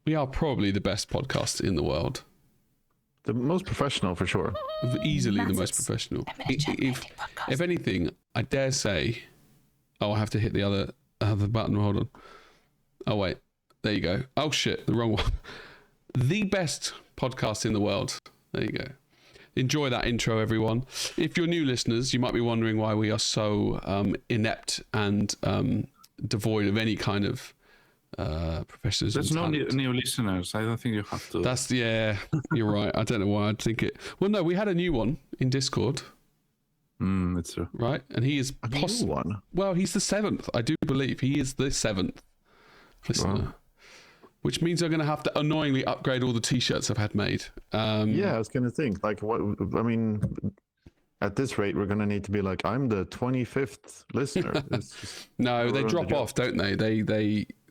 We are probably the best podcast in the world. The most professional, for sure. Easily the most professional. If anything, I dare say... Oh, I have to hit the other button. Hold on. Oh, wait. There you go. Oh, shit. The wrong one. The best podcast in the world. There you go. Enjoy that intro, everyone. If you're new listeners, you might be wondering why we are so inept and devoid of any kind of professionalism. There's no new listeners. I don't think you have to. You're right. I don't know why I'd think it. Well, no, we had a new one in Discord. That's true. Right? And he is new one. Well, he's the 7th. I do believe he is the 7th listener. Wow. Which means I'm going to have to annoyingly upgrade all the t-shirts I've had made. Yeah, I was going to think, like, what? I mean, at this rate, we're going to need to be like, I'm the 25th listener. No, they drop off, don't they?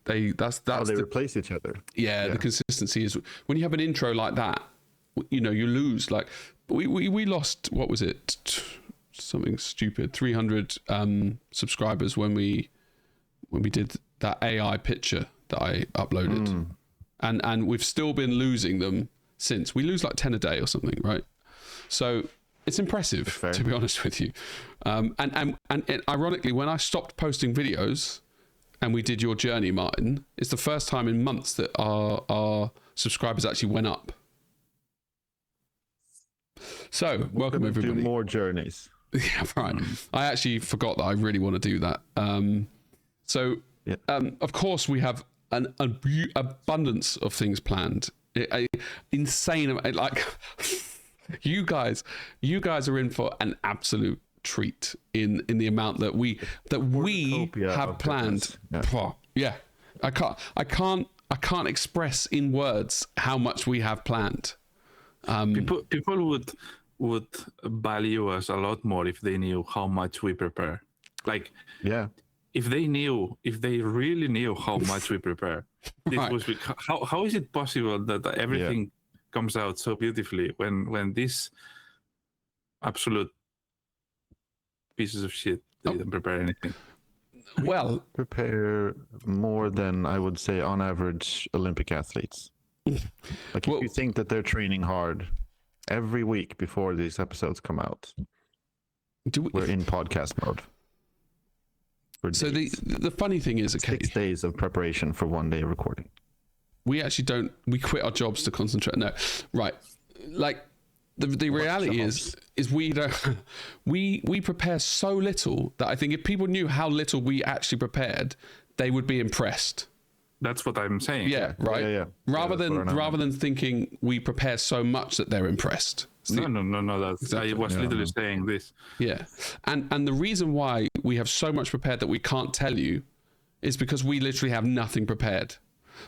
That's how they replace each other. Yeah, the consistency is when you have an intro like that, you know, you lose. Like we lost, what was it? Something stupid, 300 subscribers when we did that AI picture that I uploaded, and we've still been losing them since. We lose like 10 a day or something, right? So it's impressive, to be honest with you. And ironically, when I stopped posting videos and we did your journey, Martin, it's the first time in months that our subscribers actually went up. So welcome everybody. Do more journeys. Yeah, right. I actually forgot that I really want to do that. Of course, we have an abundance of things planned. Insane, like you guys are in for an absolute treat in the amount that we have planned. Yeah, I can't express in words how much we have planned. People would value us a lot more if they knew how much we prepare. Like, yeah. If they really knew how much we prepare, how is it possible that everything comes out so beautifully when this absolute pieces of shit they don't prepare anything? Well, prepare more than I would say on average Olympic athletes. Like if you think that they're training hard every week before these episodes come out, we're in podcast mode. So the funny thing is, 6 days of preparation for 1 day recording. We actually we quit our jobs to concentrate. No, right. Like the reality is we don't, we prepare so little that I think if people knew how little we actually prepared, they would be impressed. That's what I'm saying. Yeah, right. Yeah. Rather than thinking we prepare so much that they're impressed. No. That's exactly. I was literally saying this. Yeah, and the reason why we have so much prepared that we can't tell you is because we literally have nothing prepared.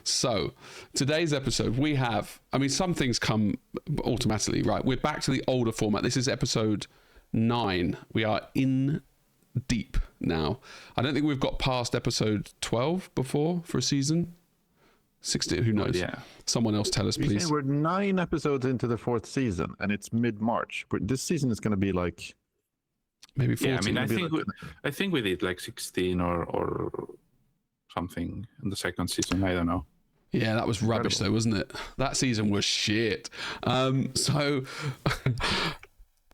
So today's episode, we have. I mean, some things come automatically, right? We're back to the older format. This is episode 9. We are in deep now. I don't think we've got past episode 12 before for a season. 16, who knows? Yeah. Someone else tell us, please. We're 9 episodes into the 4th season, and it's mid-March. This season is going to be like maybe 14. Yeah, I mean, I think we did like 16 or something in the 2nd season. I don't know. Yeah, that was rubbish though, wasn't it? That season was shit. So,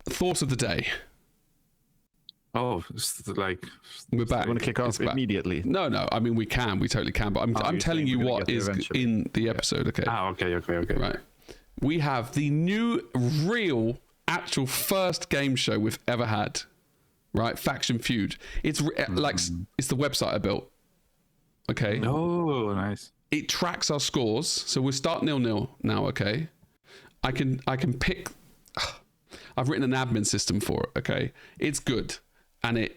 thought of the day. Oh, it's like we're back. You want to kick off immediately? No. I mean, we totally can. But I'm telling you what is in the episode. Okay. Okay. Right. We have the new, real, actual first game show we've ever had. Right, Faction Feud. It's like it's the website I built. Okay. Oh, nice. It tracks our scores, so we'll start 0-0 now. Okay. I can pick. I've written an admin system for it. Okay, it's good. And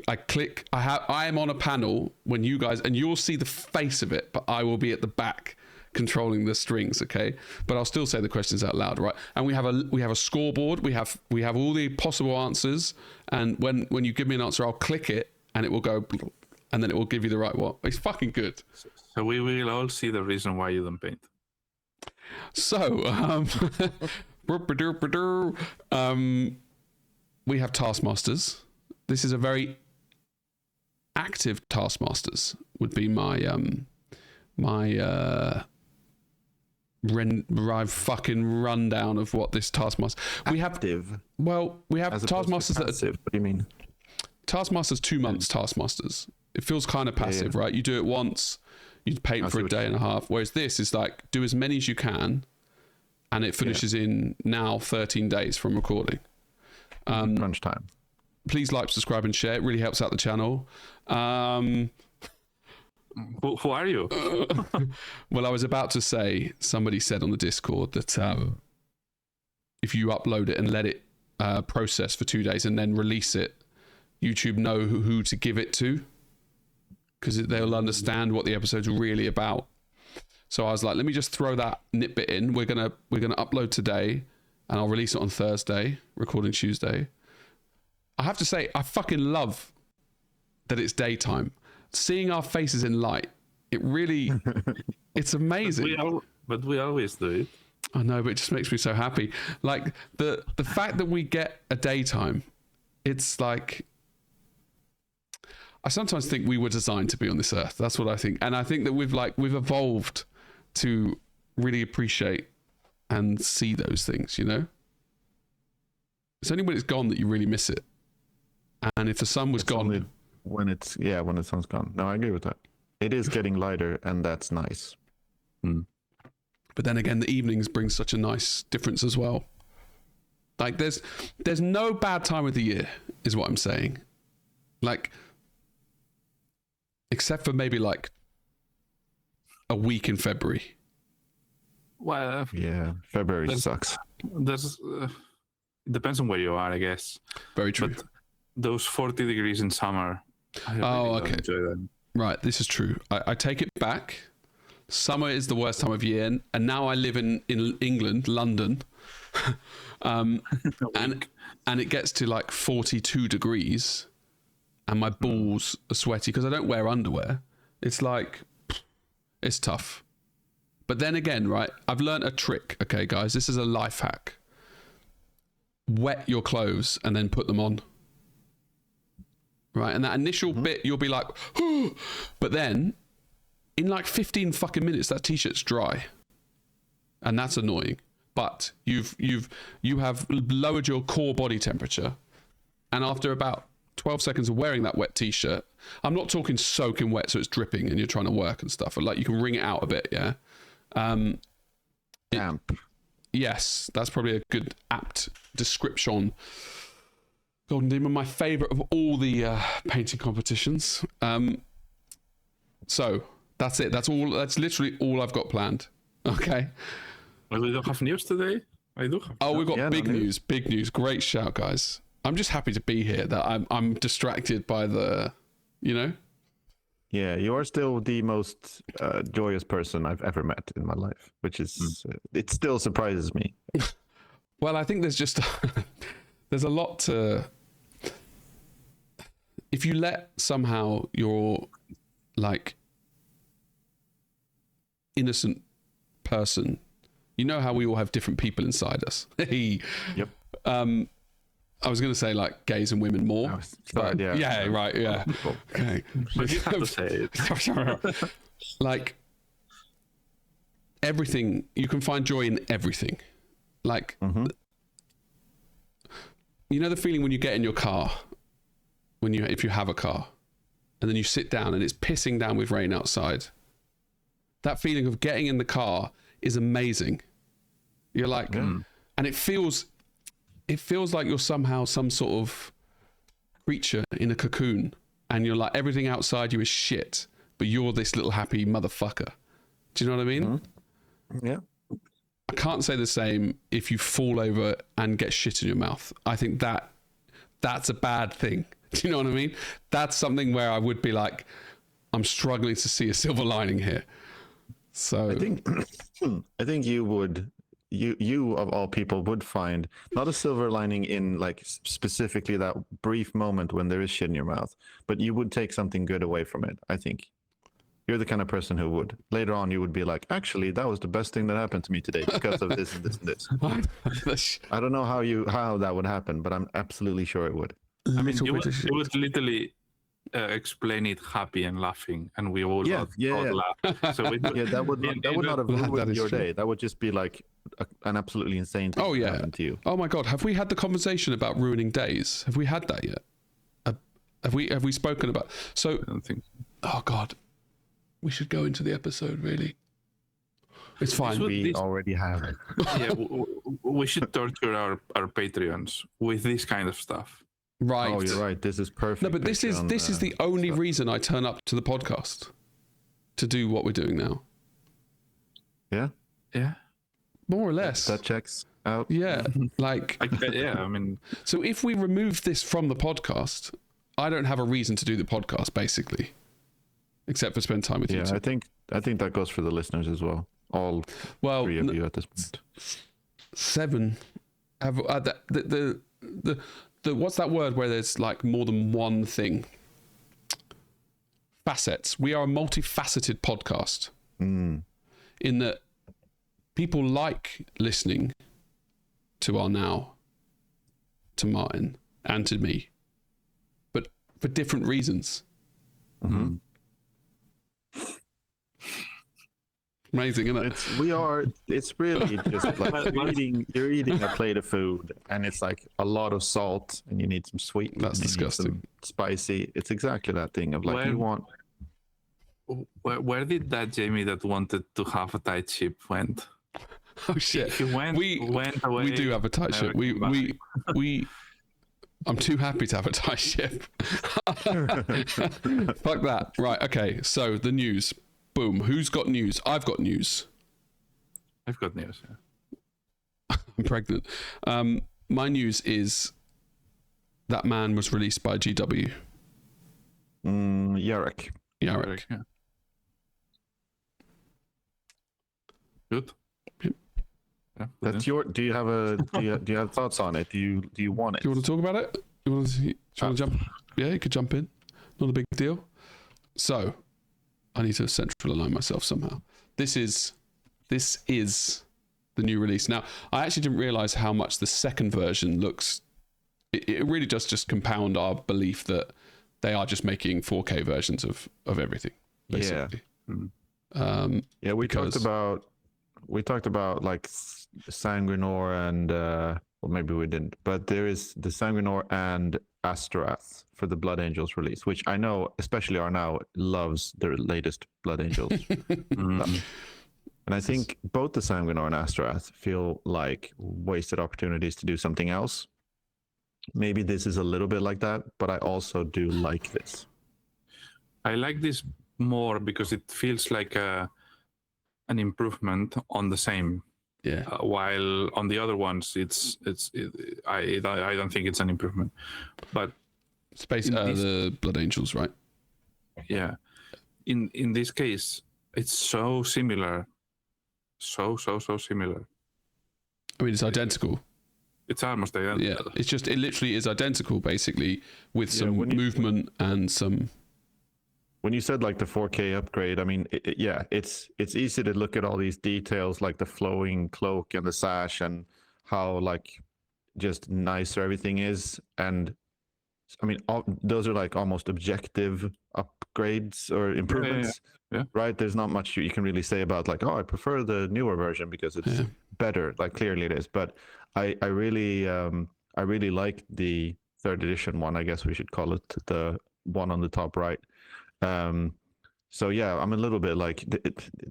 I click. I am on a panel when you guys, and you'll see the face of it, but I will be at the back controlling the strings. Okay, but I'll still say the questions out loud, right? And we have a scoreboard. We have all the possible answers, and when you give me an answer, I'll click it, and it will go, and then it will give you the right one. It's fucking good. So we will all see the reason why you don't paint. So, we have Taskmasters. This is a very active Taskmasters would be my fucking rundown of what this Taskmaster. We have Taskmasters that passive. What do you mean? Taskmasters 2 months. Taskmasters. It feels kind of passive, right? You do it once, you paint for a day and a half. Whereas this is like do as many as you can, and it finishes in now 13 days from recording. Crunch time. Please like, subscribe, and share. It really helps out the channel. Who are you? Well, I was about to say, somebody said on the Discord that if you upload it and let it process for 2 days and then release it, YouTube know who to give it to, because they'll understand what the episode's really about. So I was like, let me just throw that nitbit in. We're gonna upload today, and I'll release it on Thursday, recording Tuesday. I have to say, I fucking love that it's daytime. Seeing our faces in light, it really, it's amazing. But we always do it. I know, but it just makes me so happy. Like the fact that we get a daytime, it's like, I sometimes think we were designed to be on this earth. That's what I think. And I think that we've evolved to really appreciate and see those things, you know? It's only when it's gone that you really miss it. And if the sun was gone... When the sun's gone. No, I agree with that. It is getting lighter, and that's nice. But then again, the evenings bring such a nice difference as well. Like there's no bad time of the year, is what I'm saying. Like, except for maybe like a week in February. Well, yeah, February sucks. There's depends on where you are, I guess. Very true. But those 40 degrees in summer. I really okay. don't enjoy them. Right, this is true. I take it back. Summer is the worst time of year, and now I live in England, London, and it gets to like 42 degrees, and my balls are sweaty because I don't wear underwear. It's like, it's tough. But then again, right, I've learned a trick. Okay, guys, this is a life hack. Wet your clothes and then put them on. Right, and that initial bit, you'll be like, oh, but then in like 15 fucking minutes, that t-shirt's dry, and that's annoying. But you have lowered your core body temperature, and after about 12 seconds of wearing that wet t-shirt, I'm not talking soaking wet so it's dripping and you're trying to work and stuff, but like you can wring it out a bit, yeah. Damp. Yes, that's probably a good apt description. Golden Demon, my favourite of all the painting competitions. So that's it. That's all. That's literally all I've got planned. Okay. Well, we don't have news today. I do have. Oh, we've got big news. Big news. Great shout, guys. I'm just happy to be here. That I'm distracted by the, you know. Yeah, you are still the most joyous person I've ever met in my life, which is it still surprises me. Well, I think there's just there's a lot to. If you let somehow your like innocent person, you know how we all have different people inside us. Yep. I was going to say like gays and women more. But yeah, right, yeah. Okay. But you have to say it. Like everything, you can find joy in everything. Like, you know the feeling when you get in your car, if you have a car, and then you sit down and it's pissing down with rain outside. That feeling of getting in the car is amazing. You're like, and it feels like you're somehow some sort of creature in a cocoon, and you're like, everything outside you is shit, but you're this little happy motherfucker. Do you know what I mean? Yeah. I can't say the same if you fall over and get shit in your mouth. I think that's a bad thing. Do you know what I mean? That's something where I would be like, I'm struggling to see a silver lining here. So I think you would, you of all people would find not a silver lining in like specifically that brief moment when there is shit in your mouth, but you would take something good away from it. I think you're the kind of person who would later on, you would be like, actually, that was the best thing that happened to me today because of this and this and this. I don't know how that would happen, but I'm absolutely sure it would. I mean, you would literally explain it happy and laughing, and we all Yeah, laugh. So that would not have ruined your true. day. That would just be like an absolutely insane thing to happen to you. Oh my god, have we had the conversation about ruining days? Have we had that yet? Have we spoken about? So I don't think. Oh god, we should go into the episode. Really, it's fine. We already have it. Yeah, we should torture our Patreons with this kind of stuff. Right. Oh, you're right. This is perfect. No, but this is the only reason I turn up to the podcast, to do what we're doing now. Yeah. Yeah. More or less. That checks out. Yeah. Like. I mean. So if we remove this from the podcast, I don't have a reason to do the podcast, basically, except for spend time with you. Yeah, I think that goes for the listeners as well. All three of you at this point. 7 have the what's that word where there's like more than one thing? Facets. We are a multifaceted podcast. In that people like listening to our now, to Martin and to me, but for different reasons. Mm-hmm. Amazing, isn't it? It's really just like you're eating a plate of food and it's like a lot of salt and you need some sweet. That's disgusting. Spicy. It's exactly that thing of like you want. Where did that Jamie that wanted to have a tight ship went? Oh shit! He went away. We do have a tight ship. We. I'm too happy to have a tight ship. Fuck that. Right. Okay. So the news. Boom. Who's got news? I've got news. I've got news. Yeah. I'm pregnant. My news is that man was released by GW. Yarrick. Yeah. Good. Yep. Yeah, That's your. Do you have thoughts on it? Do you want it? Do you want to talk about it? You want to jump? Yeah, you could jump in. Not a big deal. So, I need to central align myself somehow. This is the new release. Now, I actually didn't realize how much the second version looks. It really does just compound our belief that they are just making 4K versions of everything, basically. Yeah. We talked about like Sanguinor and well, maybe we didn't, but there is the Sanguinor and Astorath for the Blood Angels release, which I know especially Arnau loves their latest Blood Angels. And I think both the Sanguinor and Astorath feel like wasted opportunities to do something else. Maybe this is a little bit like that, but I also do like this. I like this more because it feels like an improvement on the same. Yeah. While on the other ones, I don't think it's an improvement. But the Blood Angels, right? Yeah. In this case, it's so similar. So similar. I mean, it's identical. It's almost identical. Yeah, it literally is identical, basically, with some movement and some. When you said like the 4K upgrade, I mean, it's easy to look at all these details, like the flowing cloak and the sash, and how like just nicer everything is. And I mean, those are like almost objective upgrades or improvements, right? There's not much you can really say about like, oh, I prefer the newer version because it's better. Like clearly it is, but I really like the 3rd edition one. I guess we should call it the one on the top right. So yeah, I'm a little bit like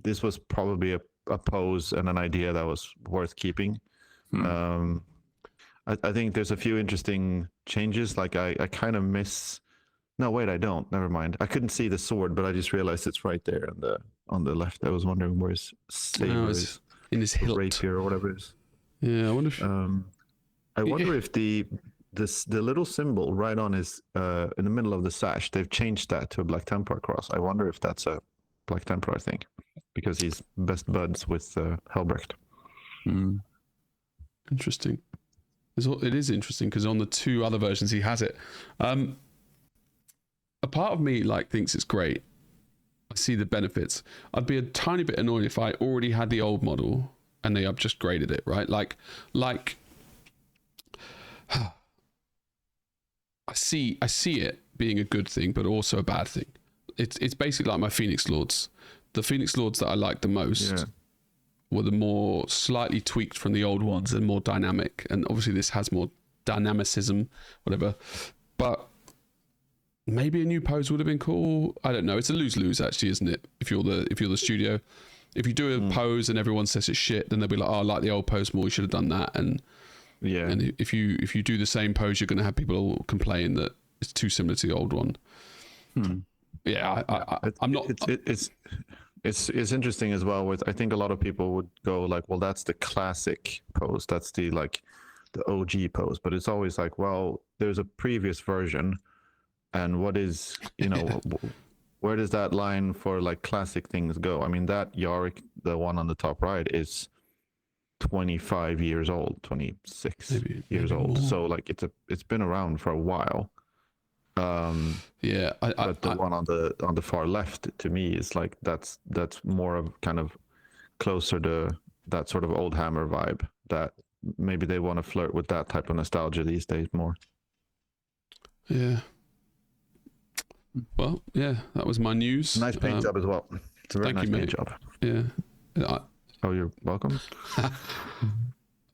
this was probably a pose and an idea that was worth keeping. I think there's a few interesting changes. Like I kind of miss. No, wait, I don't. Never mind. I couldn't see the sword, but I just realized it's right there on the left. I was wondering where his saber is, in his hilt, rapier or whatever it is. Yeah, I wonder if. I wonder if the little symbol right on his in the middle of the sash, they've changed that to a Black Templar cross. I wonder if that's a Black Templar thing, because he's best buds with Helbrecht. Interesting. It is interesting because on the 2 other versions he has it. A part of me like thinks it's great. I see the benefits. I'd be a tiny bit annoyed if I already had the old model and they have just graded it, right? Like I see it, being a good thing, but also a bad thing. It's basically like my Phoenix Lords. The Phoenix Lords that I liked the most were the more slightly tweaked from the old ones and more dynamic. And obviously this has more dynamicism, whatever. But maybe a new pose would have been cool. I don't know. It's a lose-lose actually, isn't it? If you're the studio, if you do a pose and everyone says it's shit, then they'll be like, "Oh, I like the old pose more. You should have done that." And if you do the same pose, you're going to have people complain that it's too similar to the old one. Yeah, I'm not. It's interesting as well. With I think a lot of people would go like, well, that's the classic pose. That's the OG pose. But it's always like, well, there's a previous version, and what is where does that line for like classic things go? I mean, that Yorick, the one on the top right, is 25 years old, 26 years old. More. So like it's been around for a while. But the one on the far left to me is like that's more of kind of closer to that sort of old Hammer vibe, that maybe they want to flirt with that type of nostalgia these days more. Yeah. Well, yeah, that was my news. Nice paint job as well. It's a very nice paint job. Yeah. Oh, you're welcome.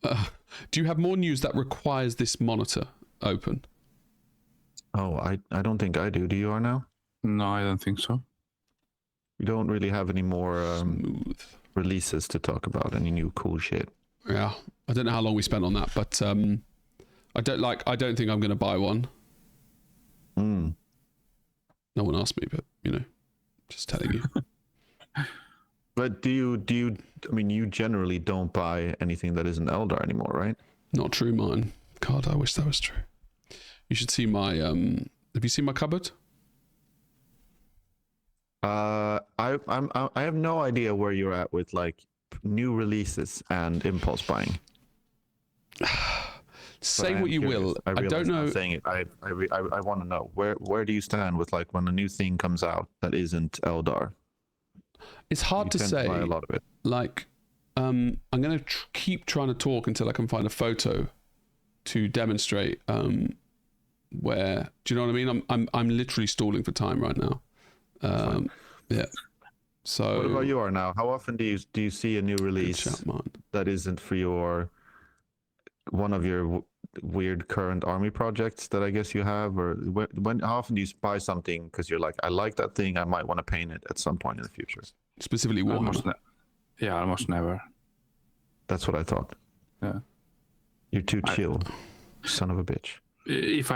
Do you have more news that requires this monitor open? Oh, I don't think I do. Do you are now? No, I don't think so. We don't really have any more releases to talk about. Any new cool shit? Yeah, I don't know how long we spent on that, but I don't think I'm going to buy one. No one asked me, but just telling you. But do you? I mean, you generally don't buy anything that isn't Eldar anymore, right? Not true, mine. God, I wish that was true. You should see my have you seen my cupboard? I have no idea where you're at with like new releases and impulse buying. Say what you will. I don't know. I'm saying it. I want to know where do you stand with like when a new thing comes out that isn't Eldar? It's hard to say. Buy a lot of it. Like, I'm gonna keep trying to talk until I can find a photo to demonstrate. Where, do you know what I mean? I'm literally stalling for time right now. Yeah. So what about you are now? How often do you see a new release that isn't for one of your weird current army projects that I guess you have, or how often do you buy something because you're like, I like that thing, I might want to paint it at some point in the future? Specifically Warhammer. Almost never. That's what I thought. Yeah. You're too chill, son of a bitch. If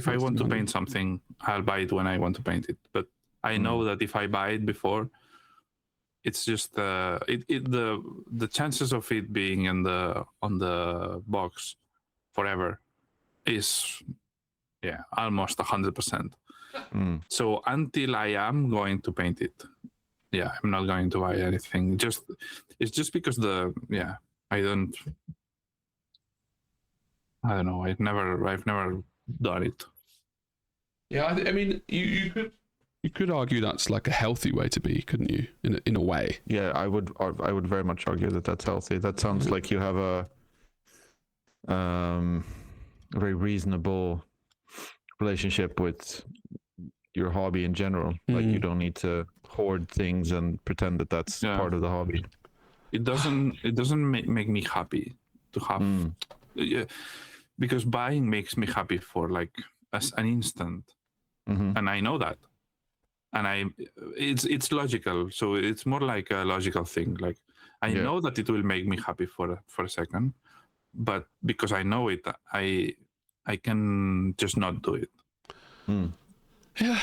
I want to paint something, I'll buy it when I want to paint it. But I know that if I buy it before, it's just the chances of it being on the box forever is almost 100%. So until I am going to paint it, I'm not going to buy anything. It's just because I don't know. I've never done it. Yeah, I mean, you could argue that's like a healthy way to be, couldn't you? In a way. Yeah, I would very much argue that that's healthy. That sounds like you have a very reasonable relationship with your hobby in general. Like you don't need to hoard things and pretend that that's part of the hobby. It doesn't make me happy to have. Because buying makes me happy for like as an instant, and I know that, and it's logical. So it's more like a logical thing. Like I know that it will make me happy for a second, but because I know it, I can just not do it. Yeah,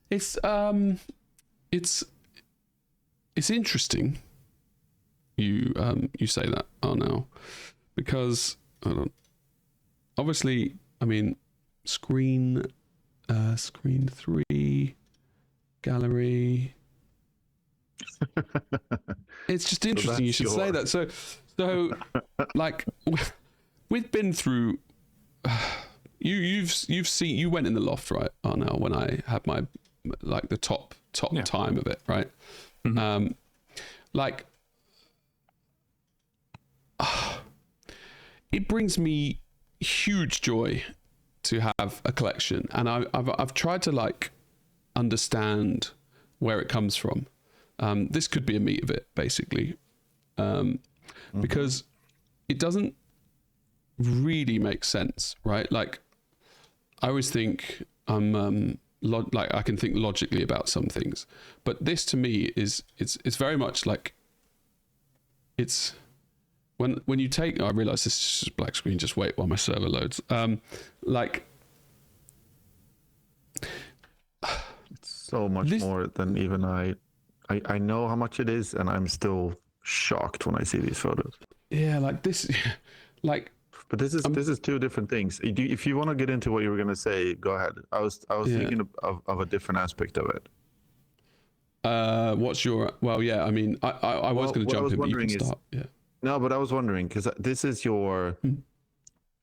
it's interesting. You say that, now, because obviously, I mean, screen 3 gallery. It's just interesting. You should say that. So like we've been through. You went in the loft, right? Oh no, when I had my like the top time of it, right? It brings me huge joy to have a collection, and I've tried to like understand where it comes from. This could be a meat of it, basically, because it doesn't really make sense, right? Like, I always think like I can think logically about some things, but this to me is it's very much like it's when you take. I realize this is just black screen. Just wait while my server loads. Like. It's so much more than even I know how much it is, and I'm still shocked when I see these photos. Yeah, like this, like. But this is two different things. If you want to get into what you were gonna say, go ahead. I was thinking of a different aspect of it. What's your? Well, yeah. I mean, I was going to jump in, but you can start. Yeah. No, but I was wondering because this is your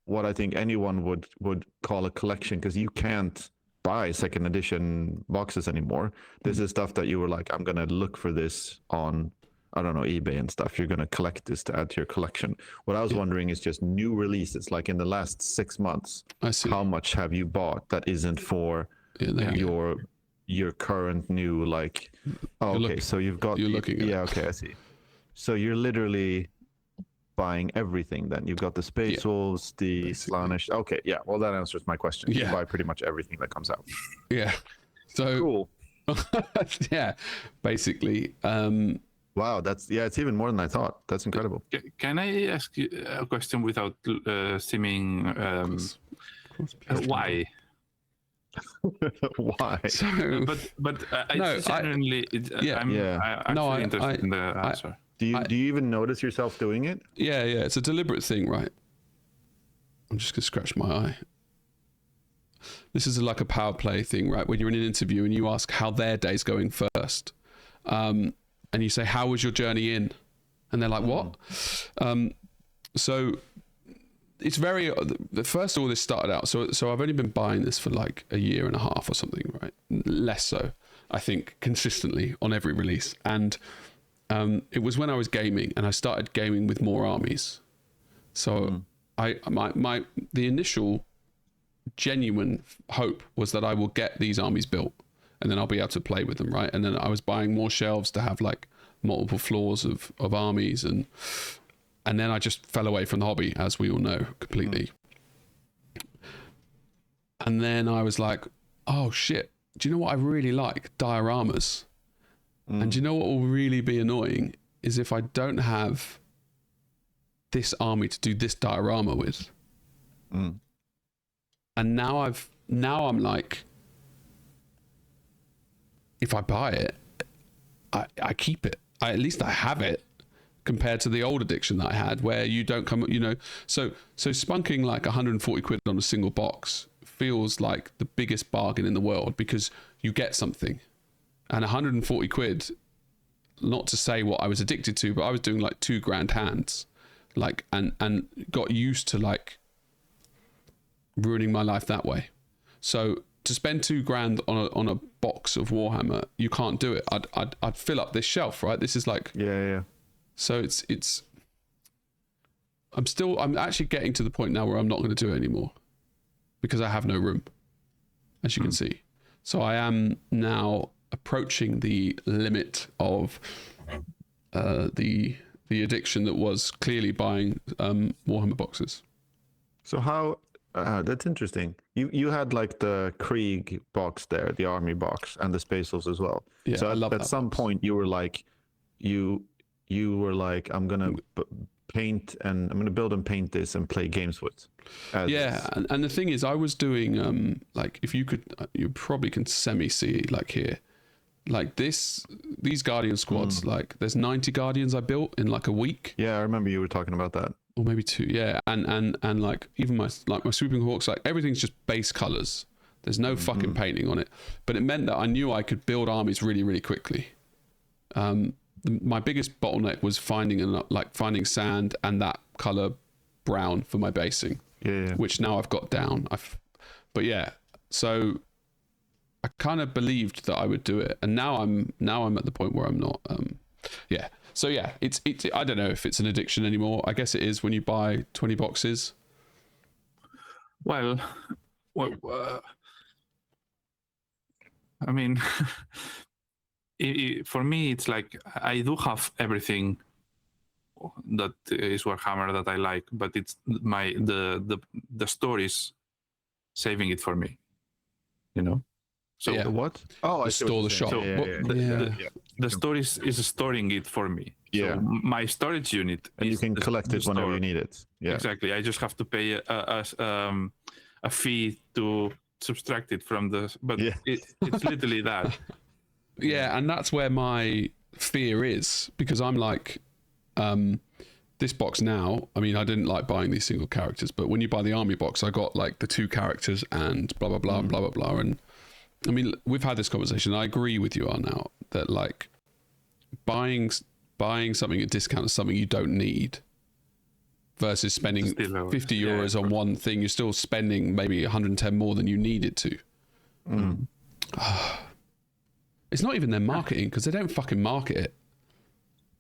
what I think anyone would call a collection, because you can't buy second edition boxes anymore. This is stuff that you were like, I'm gonna look for this on, I don't know, eBay and stuff. You're gonna collect this to add to your collection. What I was wondering is just new releases, like in the last 6 months. I see. How much have you bought that isn't for your current new, like? Oh, okay, so you've got. You're looking at. Yeah, okay, I see. So you're literally buying everything then. You've got the Space Wolves, the Slaanesh. Okay, yeah. Well, that answers my question. Yeah. You buy pretty much everything that comes out. Yeah. So cool. Yeah, basically. Wow, it's even more than I thought. That's incredible. Can I ask you a question without seeming Of course, why? Why? So, But I genuinely, I'm actually interested in the answer. Do you even notice yourself doing it? Yeah, it's a deliberate thing, right? I'm just gonna scratch my eye. This is like a power play thing, right? When you're in an interview and you ask how their day's going first, and you say, "How was your journey in?" and they're like, "What?" So it's very. First of all, this started out. So I've only been buying this for like a year and a half or something, right? Less so, I think, consistently on every release. And it was when I was gaming, and I started gaming with more armies. So the initial genuine hope was that I will get these armies built, and then I'll be able to play with them, right? And then I was buying more shelves to have like multiple floors of armies, and then I just fell away from the hobby, as we all know, completely. And then I was like, oh shit, do you know what I really like? Dioramas. And do you know what will really be annoying is if I don't have this army to do this diorama with. And now I'm like, if I buy it, I keep it. At least I have it, compared to the old addiction that I had, where you don't come, so spunking like 140 quid on a single box feels like the biggest bargain in the world, because you get something. And 140 quid, not to say what I was addicted to, but I was doing like 2 grand hands, like, and got used to like ruining my life that way. So to spend 2 grand on a box of Warhammer, you can't do it. I'd fill up this shelf, right? This is like, yeah. So it's. I'm actually getting to the point now where I'm not going to do it anymore, because I have no room, as you can see. So I am now approaching the limit of the addiction that was clearly buying Warhammer boxes. So how? That's interesting. You had like the Krieg box there, the army box, and the Space Wolves as well. Yeah, so I love at some point you were like, you were like, I'm gonna paint, and I'm gonna build and paint this and play games with. Yeah, and the thing is, I was doing like, if you could, you probably can semi-see like here, like these Guardian squads. Like there's 90 Guardians I built in like a week. Yeah, I remember you were talking about that. Or maybe 2. Yeah, and like even my Swooping Hawks, like everything's just base colors. There's no fucking painting on it. But it meant that I knew I could build armies really, really quickly. My biggest bottleneck was finding sand and that color brown for my basing. Yeah. Which now I've got down. But yeah, so I kind of believed that I would do it, and now I'm at the point where I'm not. Yeah. So yeah, it's I don't know if it's an addiction anymore. I guess it is when you buy 20 boxes. Well, Well, I mean, for me, it's like I do have everything that is Warhammer that I like, but it's the stories saving it for me. You know. So Yeah. The what? Oh, I see what store you're the saying. shop. The stories is storing it for me. Yeah. So my storage unit. And you can collect it whenever store. you need it. Yeah. Exactly. I just have to pay a fee to subtract it from the. But it's literally that. Yeah, and that's where my fear is, because I'm like, this box now, I mean, I didn't like buying these single characters, but when you buy the army box, I got like the 2 characters and blah, blah, blah, and blah, blah, blah. And I mean, we've had this conversation. I agree with you now that like buying something at discount is something you don't need versus spending 50 euros on one thing. You're still spending maybe 110 more than you needed to. It's not even their marketing, because they don't fucking market it.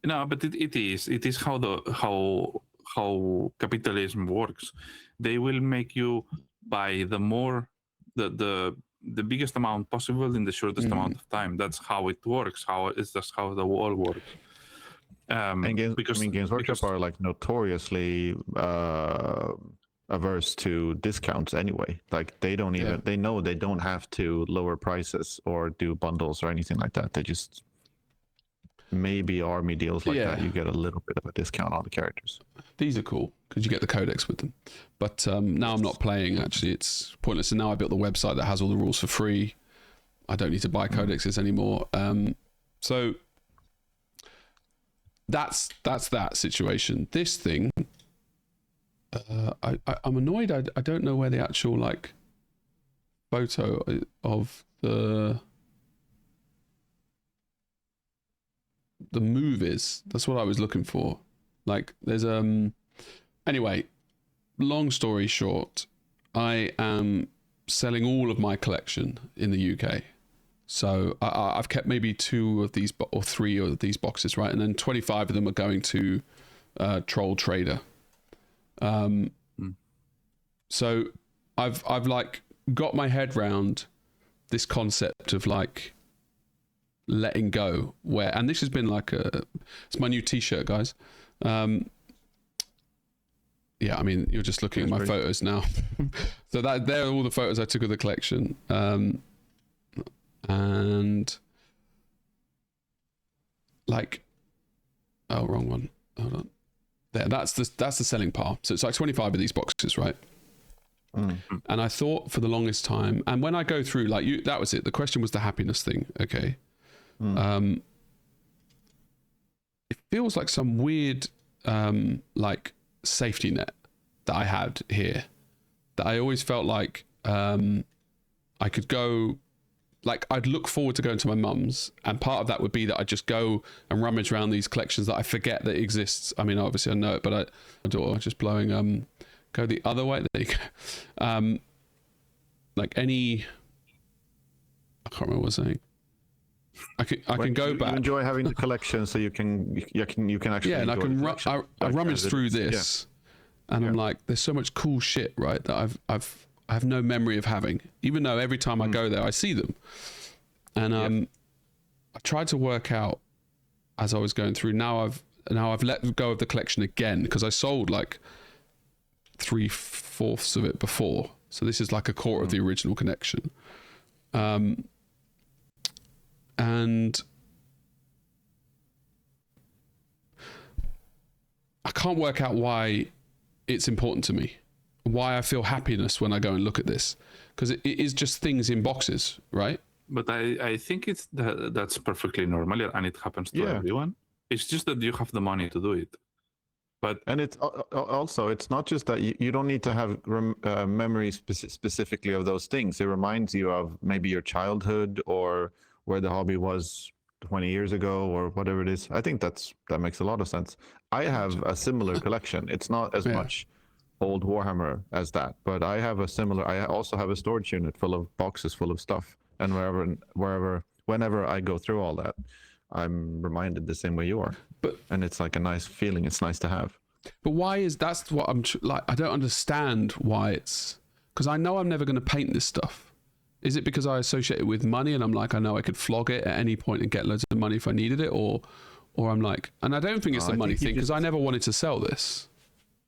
No, but it is how capitalism works. They will make you buy the biggest amount possible in the shortest amount of time. That's how it works. That's how the world works. And Games Workshop are like notoriously averse to discounts anyway. Like they don't even they know they don't have to lower prices or do bundles or anything like that. They just maybe army deals like that. You get a little bit of a discount on the characters. These are cool because you get the codex with them. But now I'm not playing, actually. It's pointless. And now I built the website that has all the rules for free. I don't need to buy codexes anymore. So that's that situation. This thing, I'm annoyed. I don't know where the actual like photo of the move is. That's what I was looking for. Like there's anyway, long story short, I am selling all of my collection in the UK. So I've kept maybe 2 of these or 3 of these boxes, right? And then 25 of them are going to Troll Trader. So I've like got my head round this concept of like letting go, where, and this has been like it's my new t-shirt, guys. Yeah, I mean, you're just looking at my photos now. So they're all the photos I took of the collection. And like, oh, wrong one. Hold on. There, that's the selling part. So it's like 25 of these boxes, right? And I thought for the longest time, and when I go through, like that was it. The question was the happiness thing. Okay. It feels like some weird like safety net that I had here, that I always felt like I could go, like I'd look forward to going to my mum's, and part of that would be that I'd just go and rummage around these collections that I forget that exists. I mean, obviously I know it, but my daughter just blowing go the other way. There you go. Like any, I can't remember what I was saying. I can go back. You enjoy having the collection, so you can actually and I rummage through this, and I'm like, there's so much cool shit, right, that I have no memory of having, even though every time I go there I see them. And I tried to work out as I was going through. Now I've let go of the collection again, because I sold like 3/4 of it before, so this is like a quarter of the original connection. And I can't work out why it's important to me, why I feel happiness when I go and look at this, because it is just things in boxes, right? But I think that's perfectly normal, and it happens to everyone. It's just that you have the money to do it. And it's also, it's not just that you don't need to have memories specifically of those things. It reminds you of maybe your childhood or where the hobby was 20 years ago or whatever it is. I think that makes a lot of sense. I have a similar collection. It's not as much old Warhammer as that, but I also have a storage unit full of boxes full of stuff. And whenever I go through all that, I'm reminded the same way you are. And it's like a nice feeling. It's nice to have. But why is that's what I'm like? I don't understand why it's, Because I know I'm never going to paint this stuff. Is it because I associate it with money and I'm like, I know I could flog it at any point and get loads of money if I needed it, or I'm like, and I don't think it's a money thing because I never wanted to sell this.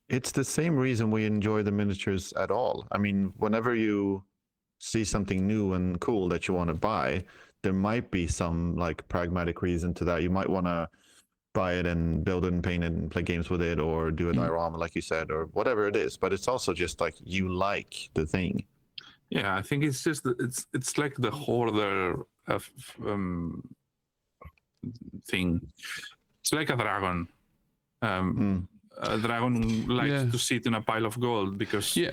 It's the same reason we enjoy the miniatures at all. I mean, whenever you see something new and cool that you want to buy, there might be some like pragmatic reason to that. You might want to buy it and build it and paint it and play games with it, or do a diorama like you said, or whatever it is. But it's also just like you like the thing. Yeah, I think it's just it's like the hoarder of thing. It's like a dragon. A dragon likes to sit in a pile of gold because he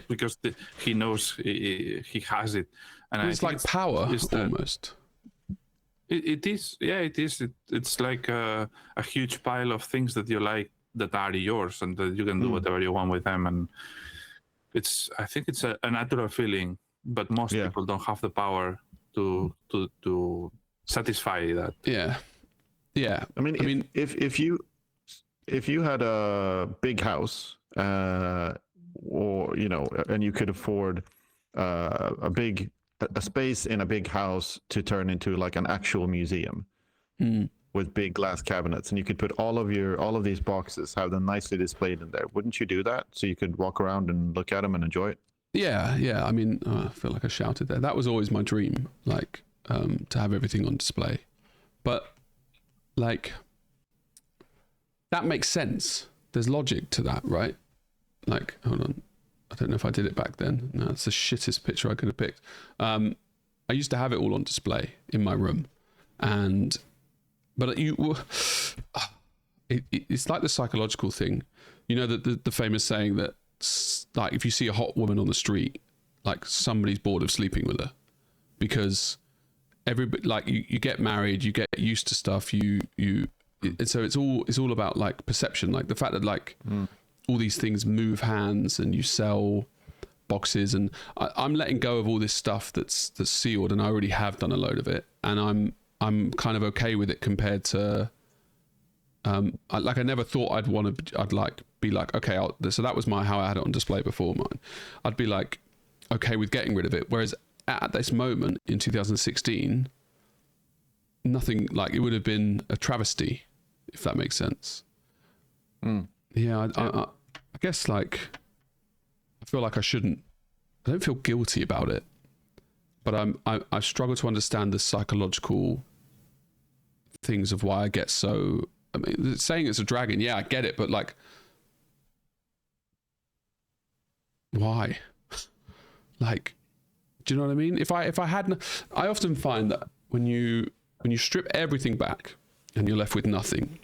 knows he has it, and it's like power almost. It is, yeah, it is. It's like a huge pile of things that you like that are yours, and that you can do whatever you want with them. And I think it's a natural feeling, but most people don't have the power to satisfy that. Yeah. I mean, if you had a big house, or and you could afford a space in a big house to turn into like an actual museum with big glass cabinets, and you could put all of these boxes, have them nicely displayed in there. Wouldn't you do that so you could walk around and look at them and enjoy it? Yeah. I mean, I feel like I shouted there. That was always my dream, like to have everything on display. But like, that makes sense. There's logic to that, right? Like, hold on. I don't know if I did it back then. No, it's the shittest picture I could have picked. I used to have it all on display in my room. But it's like the psychological thing. You know, the famous saying that, like, if you see a hot woman on the street, like, somebody's bored of sleeping with her. Because everybody, like, you get married, you get used to stuff, so it's all about like perception, like the fact that like all these things move hands and you sell boxes, and I'm letting go of all this stuff that's sealed, and I already have done a load of it, and I'm kind of okay with it compared to I never thought I'd like be like, okay, so that was how I had it on display before mine. I'd be like okay with getting rid of it, whereas at this moment in 2016, nothing, like, it would have been a travesty, if that makes sense. Yeah, I guess, like, I feel like I don't feel guilty about it, but I struggle to understand the psychological things of why I get so, I mean, saying it's a dragon, yeah, I get it, but like, why? Like, do you know what I mean? If I hadn't, I often find that when you strip everything back and you're left with nothing,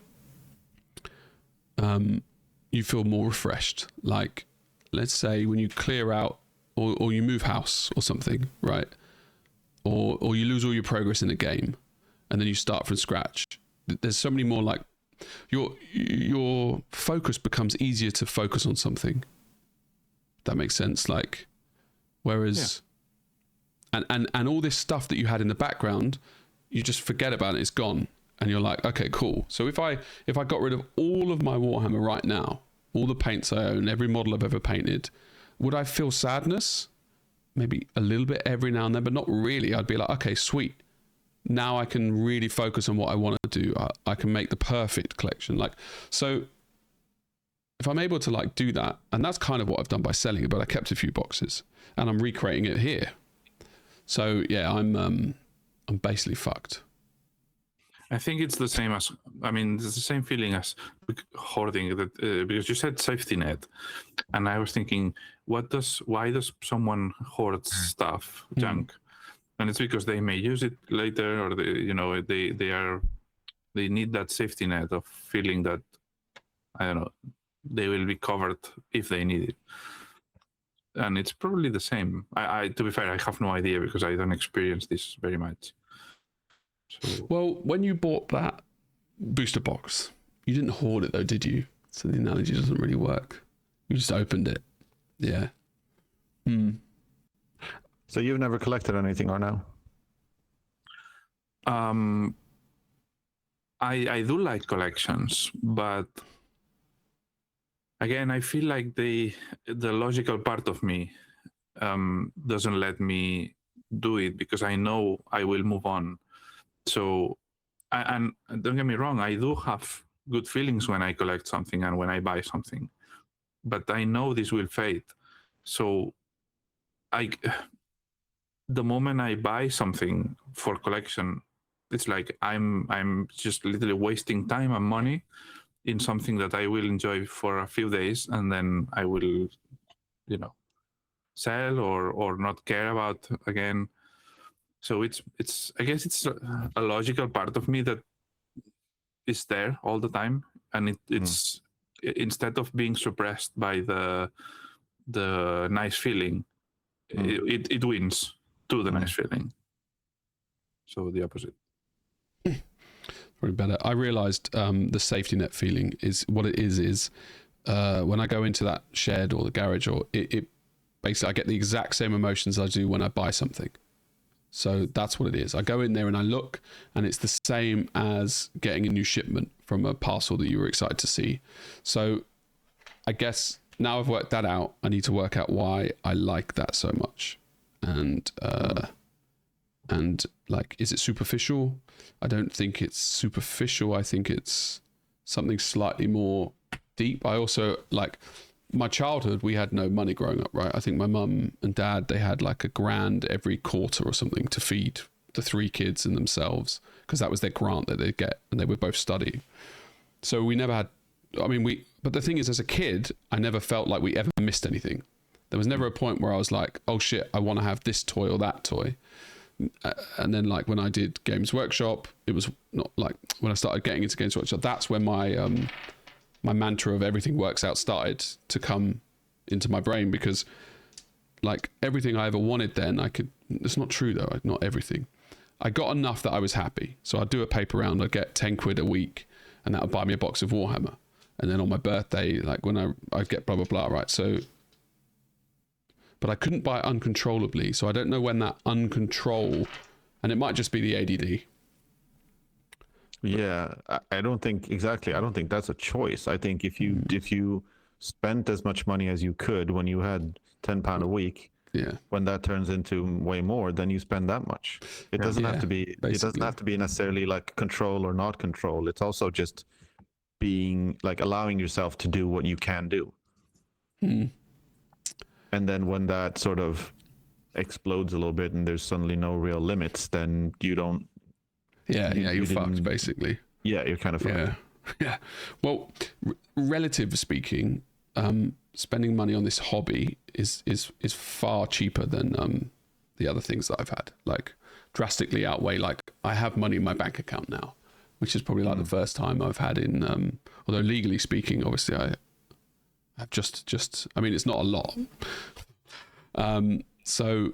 you feel more refreshed. Like, let's say when you clear out or you move house or something, right? Or you lose all your progress in a game and then you start from scratch. There's so many more, like, your focus becomes easier to focus on something. That makes sense. Like, whereas, and all this stuff that you had in the background, you just forget about it. It's gone. And you're like, okay, cool. So if I got rid of all of my Warhammer right now, all the paints I own, every model I've ever painted, would I feel sadness? Maybe a little bit every now and then, but not really. I'd be like, okay, sweet. Now I can really focus on what I want to do. I can make the perfect collection. Like, so if I'm able to, like, do that, and that's kind of what I've done by selling it, but I kept a few boxes and I'm recreating it here. So yeah, I'm basically fucked. I think it's the same as, I mean, it's the same feeling as hoarding, that because you said safety net, and I was thinking, why does someone hoard stuff, junk? And it's because they may use it later, or they need that safety net of feeling that, I don't know, they will be covered if they need it. And it's probably the same. I to be fair, I have no idea because I don't experience this very much. So, well, when you bought that booster box, you didn't hoard it though, did you? So the analogy doesn't really work. You just opened it. Yeah. So you've never collected anything, or no? I do like collections, but again, I feel like the logical part of me doesn't let me do it because I know I will move on. So, and don't get me wrong, I do have good feelings when I collect something and when I buy something, but I know this will fade. So the moment I buy something for collection, it's like I'm just literally wasting time and money in something that I will enjoy for a few days, and then I will, sell or not care about again. So it's I guess it's a logical part of me that is there all the time, and it's instead of being suppressed by the nice feeling, it wins to the nice feeling. So the opposite. Probably better. I realized the safety net feeling is what it is when I go into that shed or the garage, or it basically I get the exact same emotions I do when I buy something. So that's what it is. I go in there and I look, and it's the same as getting a new shipment from a parcel that you were excited to see. So I guess now I've worked that out, I need to work out why I like that so much. And like, is it superficial? I don't think it's superficial. I think it's something slightly more deep. I also, like, my childhood, we had no money growing up, right? I think my mum and dad, they had like $1,000 every quarter or something to feed the 3 kids and themselves, because that was their grant that they'd get, and they would both study. So we never had, but the thing is, as a kid, I never felt like we ever missed anything. There was never a point where I was like, oh shit, I want to have this toy or that toy. And then, like, when I did Games Workshop, it was not like when I started getting into Games Workshop, that's when my my mantra of everything works out started to come into my brain, because like everything I ever wanted then I could, it's not true though, not everything. I got enough that I was happy. So I'd do a paper round, I'd get 10 quid a week, and that would buy me a box of Warhammer. And then on my birthday, like when I'd get blah, blah, blah, right? So, but I couldn't buy it uncontrollably. So I don't know when that uncontrol, and it might just be the ADD. Yeah, I don't think that's a choice. I think if you spent as much money as you could when you had £10 a week, when that turns into way more, then you spend that much. It doesn't have to be. Basically. It doesn't have to be necessarily like control or not control. It's also just being like allowing yourself to do what you can do. And then when that sort of explodes a little bit and there's suddenly no real limits, then you don't. You're fucked, basically. Yeah, you're kind of fucked. Yeah. Well, relative speaking, spending money on this hobby is far cheaper than the other things that I've had. Like, drastically outweigh. Like, I have money in my bank account now, which is probably like the first time I've had in. Although legally speaking, obviously, I've just. I mean, it's not a lot. So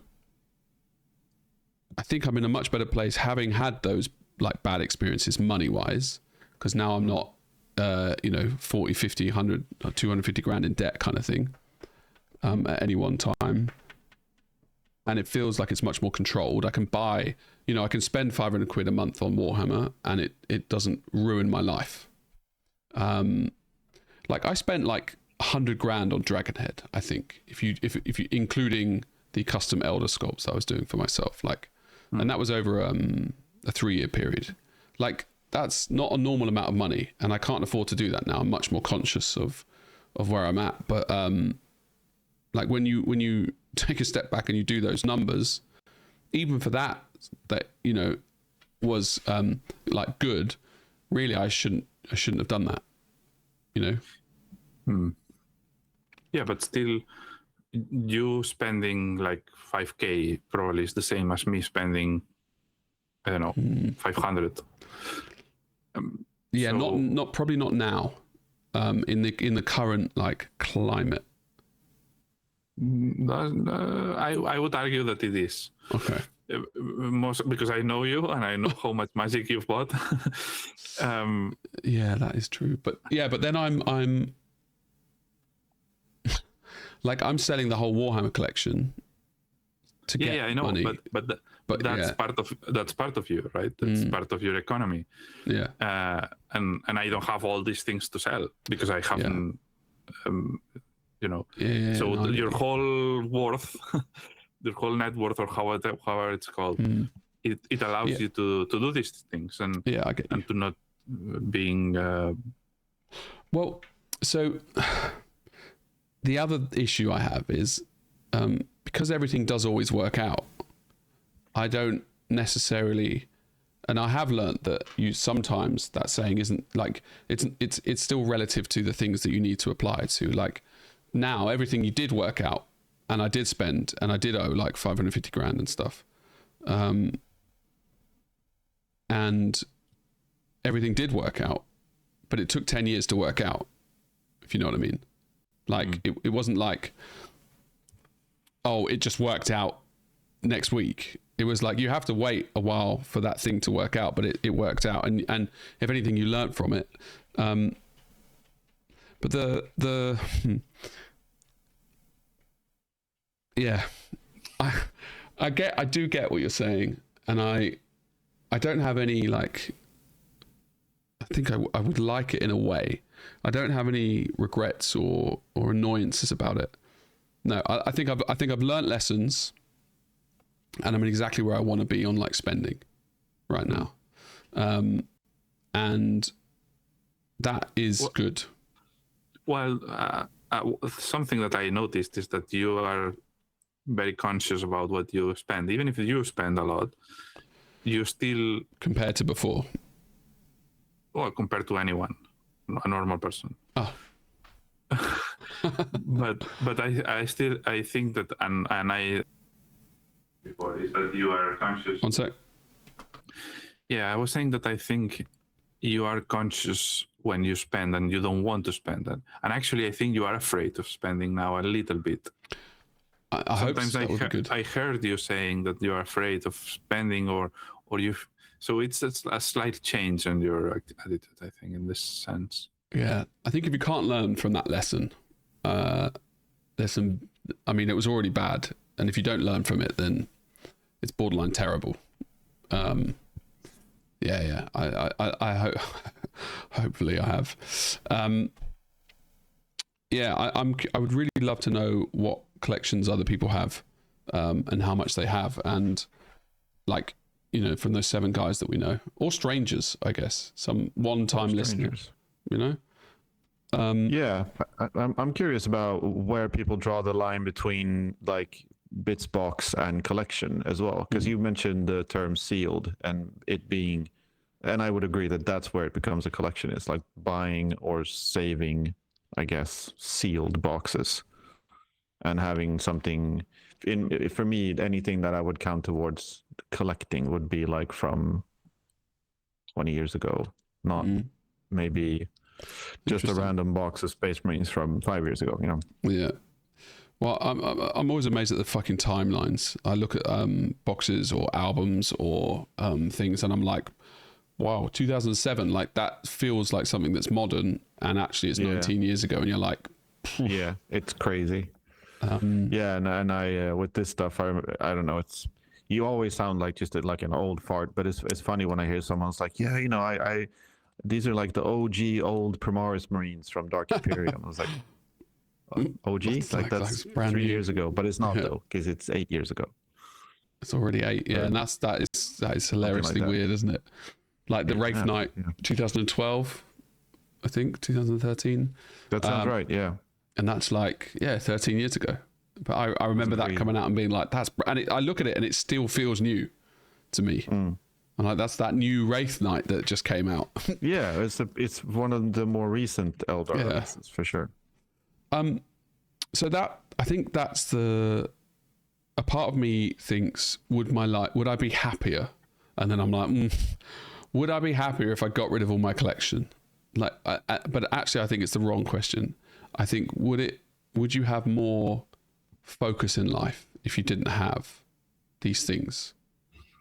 I think I'm in a much better place having had those like bad experiences money wise, because now I'm not 40, 50, 100 or 250 grand in debt kind of thing at any one time, and it feels like it's much more controlled. I can buy, I can spend 500 quid a month on Warhammer and it doesn't ruin my life. Like I spent like 100 grand on Dragonhead, I think, if you including the custom Elder sculpts I was doing for myself, like, and that was over a 3-year period. Like, that's not a normal amount of money, and I can't afford to do that now. I'm much more conscious of where I'm at. But like when you take a step back and you do those numbers, even for that was like good. Really, I shouldn't have done that. Yeah, but still, you spending like 5K probably is the same as me spending, I don't know, 500. Yeah, so, not probably not now. In the current like climate. I would argue that it is. Okay. Most because I know you and I know how much magic you've bought. Yeah, that is true. But then I'm like I'm selling the whole Warhammer collection to get I know, money. But that's part of you, right? That's part of your economy. Yeah. And I don't have all these things to sell because I haven't you know. Yeah, So no, your whole worth, your whole net worth, or however it's called, it allows you to do these things and I get you. and to not being. Well, so the other issue I have is because everything does always work out. I don't necessarily, and I have learnt that sometimes that saying isn't like it's still relative to the things that you need to apply to. Like now, everything you did work out, and I did spend, and I did owe like 550 grand and stuff, and everything did work out, but it took 10 years to work out. If you know what I mean, like it wasn't like, oh, it just worked out next week. It was like you have to wait a while for that thing to work out, but it worked out, and if anything, you learnt from it. But the yeah, I do get what you're saying, and I don't have any like. I think I would like it in a way. I don't have any regrets or annoyances about it. No, I think I've learnt lessons, and I'm exactly where I want to be on like spending right now, and that is good. Well, something that I noticed is that you are very conscious about what you spend. Even if you spend a lot, you still compared to before. Well, compared to anyone, a normal person. Oh. but I still think that and I before is that you are conscious. One sec. Yeah, I was saying that I think you are conscious when you spend and you don't want to spend it. And actually, I think you are afraid of spending now a little bit. I hope that would be good. I heard you saying that you are afraid of spending or you. So it's a slight change in your attitude, I think, in this sense. Yeah, I think if you can't learn from that lesson, there's some. I mean, it was already bad, and if you don't learn from it, then it's borderline terrible. Yeah. I hope. Hopefully, I have. Yeah, I would really love to know what collections other people have, and how much they have, and like. You know, from those 7 guys that we know, or strangers, I guess, some one-time listeners. You know. Yeah, I'm curious about where people draw the line between like bits box and collection as well, because you mentioned the term sealed and it being, and I would agree that that's where it becomes a collection. It's like buying or saving, I guess, sealed boxes, and having something. For me, anything that I would count towards collecting would be like from 20 years ago, not maybe just a random box of Space Marines from 5 years ago, you know? Yeah. Well, I'm always amazed at the fucking timelines. I look at boxes or albums or things, and I'm like, wow, 2007, like that feels like something that's modern, and actually it's 19 years ago, and you're like, phew. Yeah, it's crazy. Yeah, and I with this stuff, I don't know. It's you always sound like just like an old fart, but it's funny when I hear someone's like, yeah, you know, I these are like the OG old Primaris Marines from Dark Imperium. I was like, OG, like that's brand 3 years ago, but it's not though, because it's 8 years ago. It's already 8, yeah, and that is hilariously like weird, isn't it? Like the Wraith Knight, 2012, I think 2013. That sounds right, yeah. And that's like, 13 years ago. But I remember that coming out and being like, I look at it and it still feels new to me. And like, that's that new Wraith Knight that just came out. Yeah, it's one of the more recent Eldar releases, for sure. So that, I think that's a part of me thinks, would I be happier? And then I'm like, would I be happier if I got rid of all my collection? Like, but actually I think it's the wrong question. I think would you have more focus in life if you didn't have these things?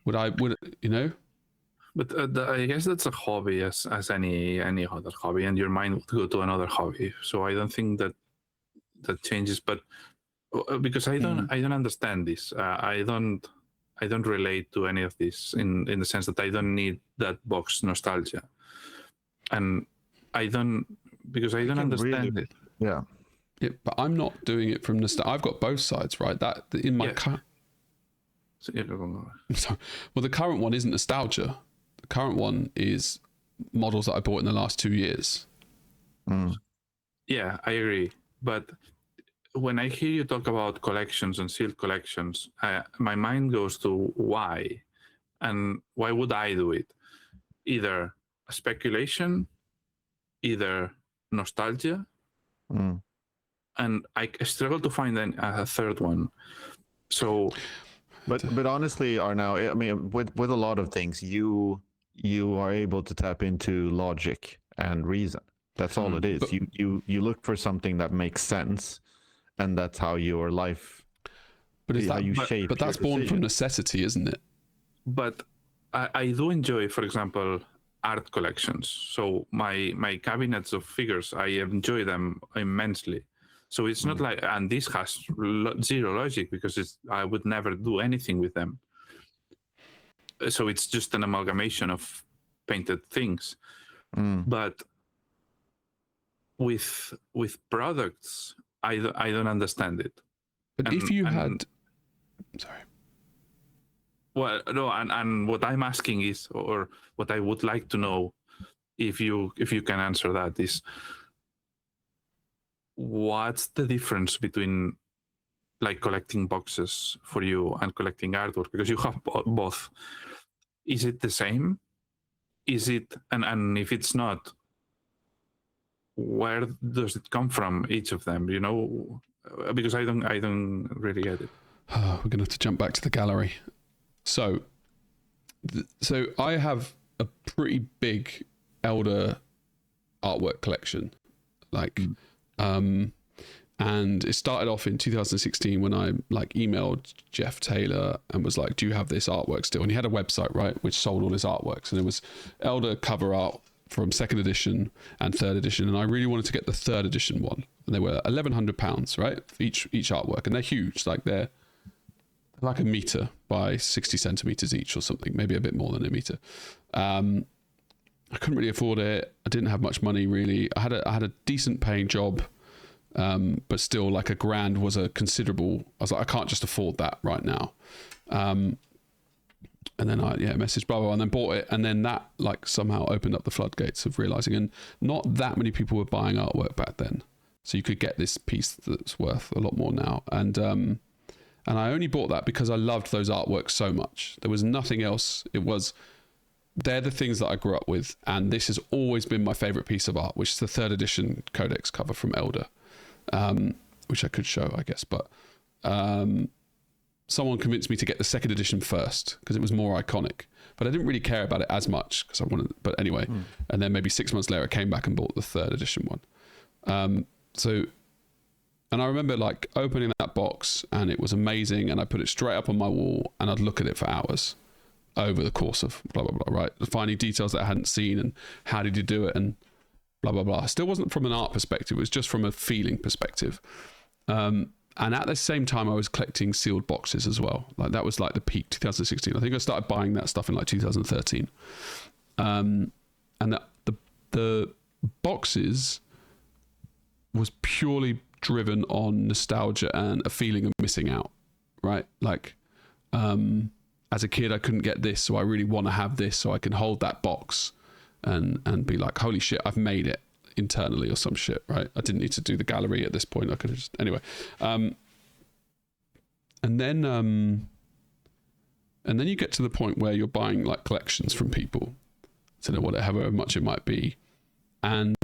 Would you know? But I guess that's a hobby as any other hobby, and your mind would go to another hobby. So I don't think that changes. But because I don't understand this, I don't relate to any of this in the sense that I don't need that box nostalgia, and I don't understand it. Yeah. Yeah, but I'm not doing it from nostalgia. I've got both sides, right? That in my Sorry. Well, the current one isn't nostalgia. The current one is models that I bought in the last 2 years. Yeah, I agree. But when I hear you talk about collections and sealed collections, my mind goes to why, and why would I do it? Either a speculation, either nostalgia, and I struggle to find a third one. So, but honestly, Arnau, I mean, with a lot of things, you are able to tap into logic and reason. That's all it is. But, you look for something that makes sense, and that's how your life. But is that shape? But that's born from necessity, isn't it? But I do enjoy, for example, art collections. So my cabinets of figures, I enjoy them immensely. So it's not like, and this has zero logic because I would never do anything with them. So it's just an amalgamation of painted things. But with products, I don't understand it. But if you had, sorry. Well, no, and what I'm asking is, or what I would like to know, if you can answer that, is what's the difference between like collecting boxes for you and collecting artwork, because you have both. Is it the same? Is it, and if it's not, where does it come from, each of them, because I don't really get it. We're gonna have to jump back to the gallery. So I have a pretty big Elder artwork collection, and it started off in 2016 when I emailed Jeff Taylor and was like, do you have this artwork still? And he had a website, right, which sold all his artworks, and it was Elder cover art from 2nd edition and 3rd edition, and I really wanted to get the 3rd edition one, and they were £1,100, right, for each artwork, and they're huge, they're like a meter by 60 centimeters each or something, maybe a bit more than a meter. I couldn't really afford it. I didn't have much money really. I had a decent paying job, but still £1,000 was a considerable. I was like, I can't just afford that right now. And then I messaged blah, blah, blah, and then bought it, and then that somehow opened up the floodgates of realizing, and not that many people were buying artwork back then, so you could get this piece that's worth a lot more now. And I only bought that because I loved those artworks so much. There was nothing else. They're the things that I grew up with, and this has always been my favorite piece of art, which is the 3rd edition Codex cover from Elder, which I could show, I guess, but someone convinced me to get the 2nd edition first because it was more iconic, but I didn't really care about it as much because I wanted, but anyway, and then maybe 6 months later I came back and bought the 3rd edition one. And I remember opening that box, and it was amazing, and I put it straight up on my wall, and I'd look at it for hours over the course of blah, blah, blah, right? Finding details that I hadn't seen, and how did you do it, and blah, blah, blah. Still wasn't from an art perspective, it was just from a feeling perspective. And at the same time, I was collecting sealed boxes as well. That was the peak, 2016. I think I started buying that stuff in 2013. And the boxes was purely driven on nostalgia and a feeling of missing out, right? As a kid I couldn't get this, so I really want to have this so I can hold that box and be like, holy shit, I've made it internally or some shit, right? I didn't need to do the gallery at this point. I could have just anyway. And then you get to the point where you're buying collections from people, so whatever much it might be, and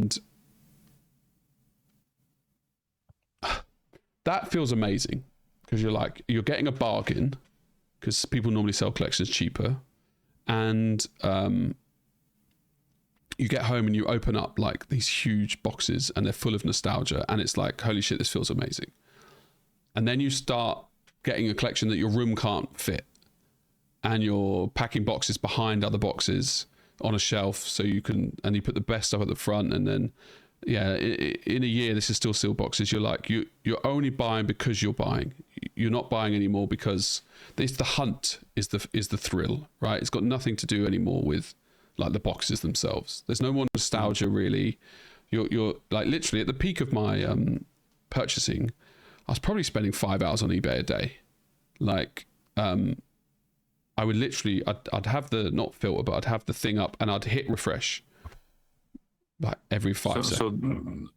that feels amazing because you're getting a bargain because people normally sell collections cheaper, and you get home and you open up these huge boxes and they're full of nostalgia, and it's holy shit, this feels amazing. And then you start getting a collection that your room can't fit, and you're packing boxes behind other boxes on a shelf so you put the best stuff at the front, and then in a year this is still sealed boxes. You're only buying because you're buying. You're not buying anymore because the hunt is the thrill, right? It's got nothing to do anymore with the boxes themselves. There's no more nostalgia really. You're literally at the peak of my purchasing, I was probably spending 5 hours on eBay a day. Like, I would literally, I'd have the, not filter, but I'd have the thing up and I'd hit refresh like every 5 seconds. So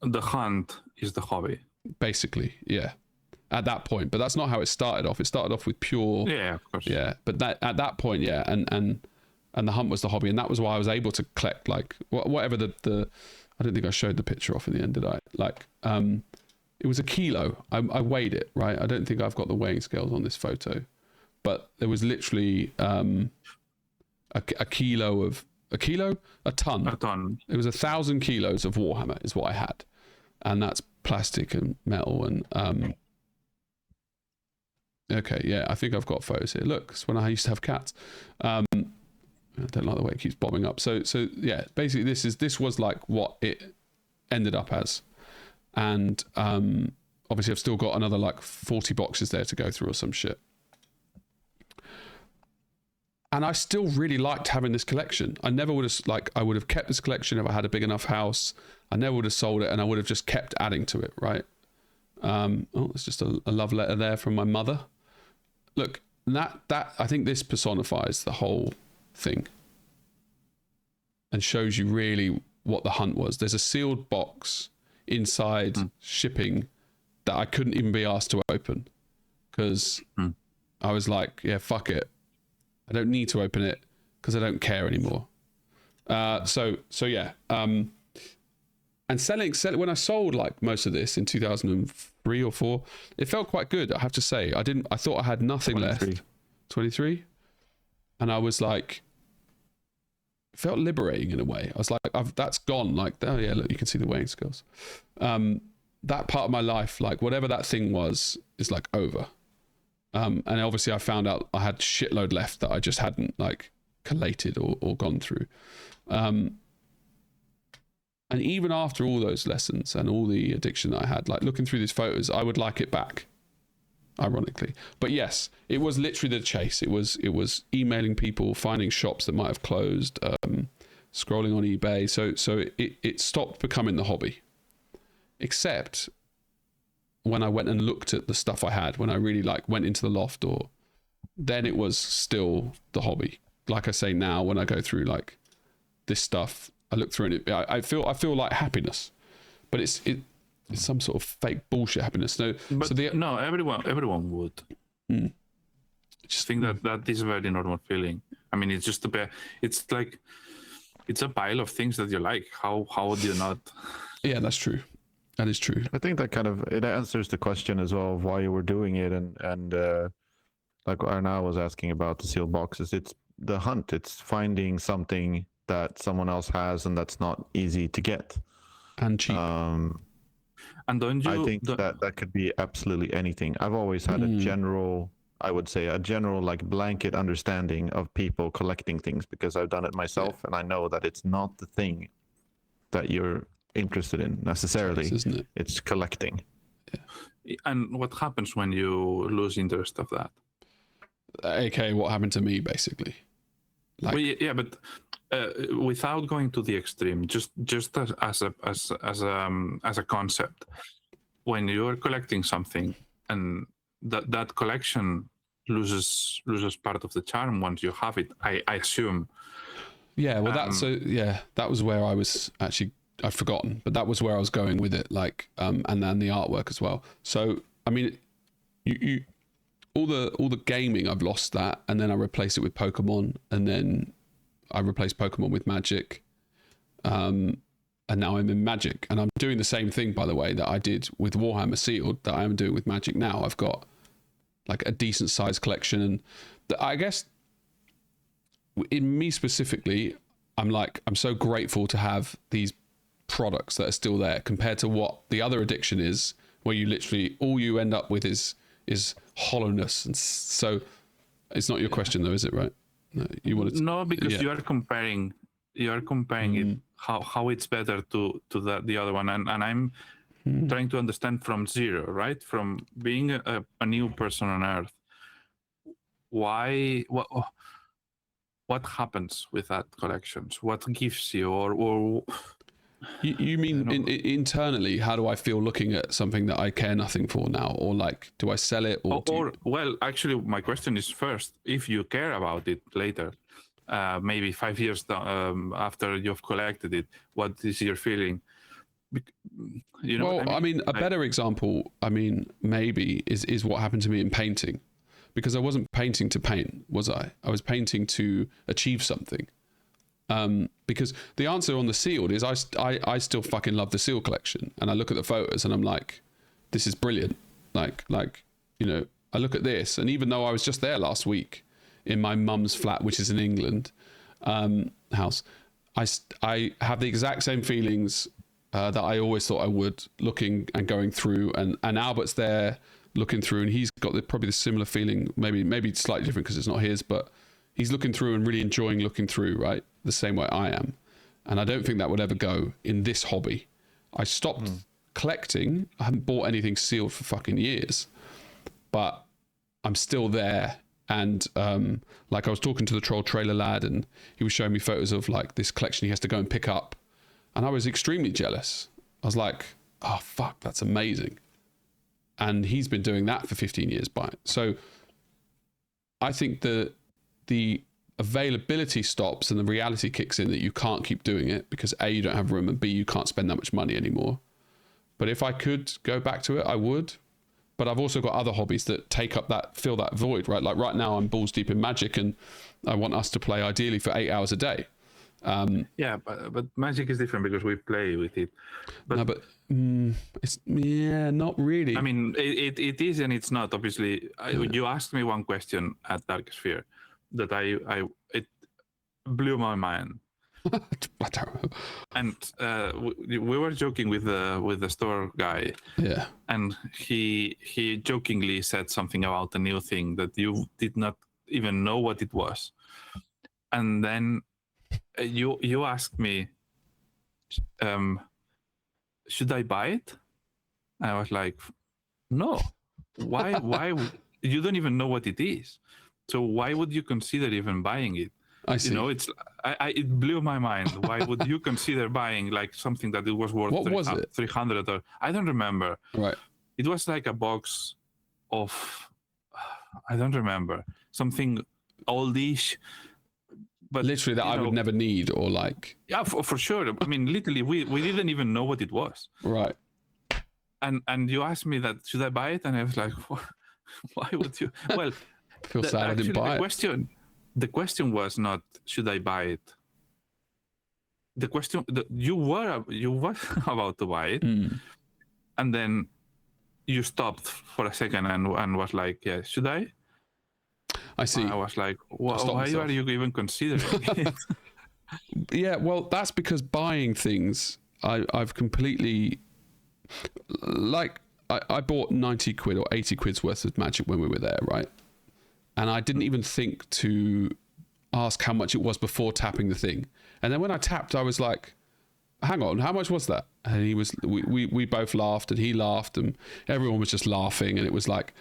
the hunt is the hobby. Basically, yeah. At that point, but that's not how it started off. It started off with pure, yeah, of course, yeah. But that at that point, yeah, and the hunt was the hobby, and that was why I was able to collect like whatever the. I don't think I showed the picture off in the end, did I? Like, it was a kilo. I weighed it, right? I don't think I've got the weighing scales on this photo, but there was literally a ton. A ton. It was 1,000 kilos of Warhammer is what I had, and that's plastic and metal and okay, yeah, I think I've got photos here. Look, it's when I used to have cats. I don't like the way it keeps bobbing up. So yeah, basically this was like what it ended up as, and obviously I've still got another like 40 boxes there to go through or some shit. And I still really liked having this collection. I never would have, like, I would have kept this collection if I had a big enough house. I never would have sold it, and I would have just kept adding to it, right? Oh, it's just a love letter there from my mother. Look, that I think this personifies the whole thing and shows you really what the hunt was. There's a sealed box inside shipping that I couldn't even be asked to open because I was like, yeah, fuck it. I don't need to open it because I don't care anymore. So yeah. And selling when I sold like most of this in 2003 or 4, it felt quite good. I have to say, I thought I had nothing 23. left. 23, and I was like, it felt liberating in a way. I was like, that's gone. Like, oh yeah, look, you can see the weighing scales. That part of my life, like whatever that thing was, is like over. And obviously I found out I had shitload left that I just hadn't like collated or gone through. And even after all those lessons and all the addiction that I had, like looking through these photos, I would like it back, ironically. But yes, it was literally the chase. It was emailing people, finding shops that might have closed, scrolling on eBay. So it stopped becoming the hobby. Except when I went and looked at the stuff I had, when I really like went into the loft, then it was still the hobby. Like I say now, when I go through like this stuff, I look through it. I feel like happiness, but it's some sort of fake bullshit happiness. No, but no, everyone would. Just think that is a very normal feeling. I mean, it's just it's like it's a pile of things that you like. How would you not? Yeah, that's true. That is true. I think that kind of it answers the question as well of why you were doing it, and like Arna was asking about the sealed boxes. It's the hunt. It's finding something that someone else has and that's not easy to get and cheap. And don't you? I think that could be absolutely anything. I've always had a general like blanket understanding of people collecting things because I've done it myself, and I know that it's not the thing that you're interested in necessarily. Isn't it? It's collecting. Yeah. And what happens when you lose interest of that? Okay, what happened to me basically? Like, well, yeah, but without going to the extreme, just as a concept, when you're collecting something and that collection loses part of the charm once you have it, I assume. Yeah, well, that was where I was actually. I've forgotten, but that was where I was going with it, like, and then the artwork as well. So, I mean, you all the gaming, I've lost that, and then I replace it with Pokemon, and then I replaced Pokemon with Magic, and now I'm in Magic, and I'm doing the same thing, by the way, that I did with Warhammer Sealed, that I am doing with Magic now. I've got like a decent sized collection, and I guess in me specifically, I'm so grateful to have these products that are still there compared to what the other addiction is, where you literally all you end up with is hollowness. And so it's not your question though, is it? Right? No, you wanted to, no, because you are comparing it how it's better to the other one, and I'm trying to understand from zero, right, from being a new person on Earth, what happens with that collections, what gives you, or You mean internally? How do I feel looking at something that I care nothing for now, or like, do I sell it, or well, actually, my question is first: if you care about it later, maybe 5 years after you've collected it, what is your feeling? You know, well, I mean, a better example, I mean, maybe is what happened to me in painting, because I wasn't painting to paint, was I? I was painting to achieve something. Because the answer on the sealed is I still fucking love the seal collection, and I look at the photos and I'm like, this is brilliant. Like you know, I look at this, and even though I was just there last week in my mum's flat, which is in England, house, I have the exact same feelings that I always thought I would, looking and going through, and Albert's there looking through, and he's got probably the similar feeling, maybe slightly different because it's not his, but he's looking through and really enjoying looking through, right? The same way I am. And I don't think that would ever go in this hobby. I stopped collecting. I haven't bought anything sealed for fucking years, but I'm still there. And like I was talking to the Troll Trailer lad, and he was showing me photos of like this collection he has to go and pick up. And I was extremely jealous. I was like, oh fuck, that's amazing. And he's been doing that for 15 years by it. So I think the availability stops and the reality kicks in that you can't keep doing it because A, you don't have room, and B, you can't spend that much money anymore. But if I could go back to it, I would. But I've also got other hobbies that fill that void, right? Like right now I'm balls deep in Magic, and I want us to play ideally for 8 hours a day. Yeah, but Magic is different because we play with it. But it's not really. I mean, it is and it's not. Obviously, you asked me one question at Dark Sphere that it blew my mind. And we were joking with the store guy. Yeah. And he jokingly said something about a new thing that you did not even know what it was. And then you asked me, should I buy it? I was like, no. Why? You don't even know what it is. So why would you consider even buying it? I see. You know, it blew my mind. Why would you consider buying like something that it was worth 300 or I don't remember. Right. It was like a box of, I don't remember, something oldish. But literally that I would never need, or like. Yeah, for sure. I mean, literally, we didn't even know what it was. Right. And you asked me that, should I buy it? And I was like, why would you? Well, I feel sad I didn't buy it. The question was not, should I buy it? The question, you were about to buy it. And then you stopped for a second and was like, yeah, should I? I see. I was like, why are you even considering it? Yeah, well, that's because buying things, I've completely, like, I bought 90 quid or 80 quid's worth of Magic when we were there, right? And I didn't even think to ask how much it was before tapping the thing. And then when I tapped, I was like, hang on, how much was that? And we both laughed, and he laughed, and everyone was just laughing. And it was like,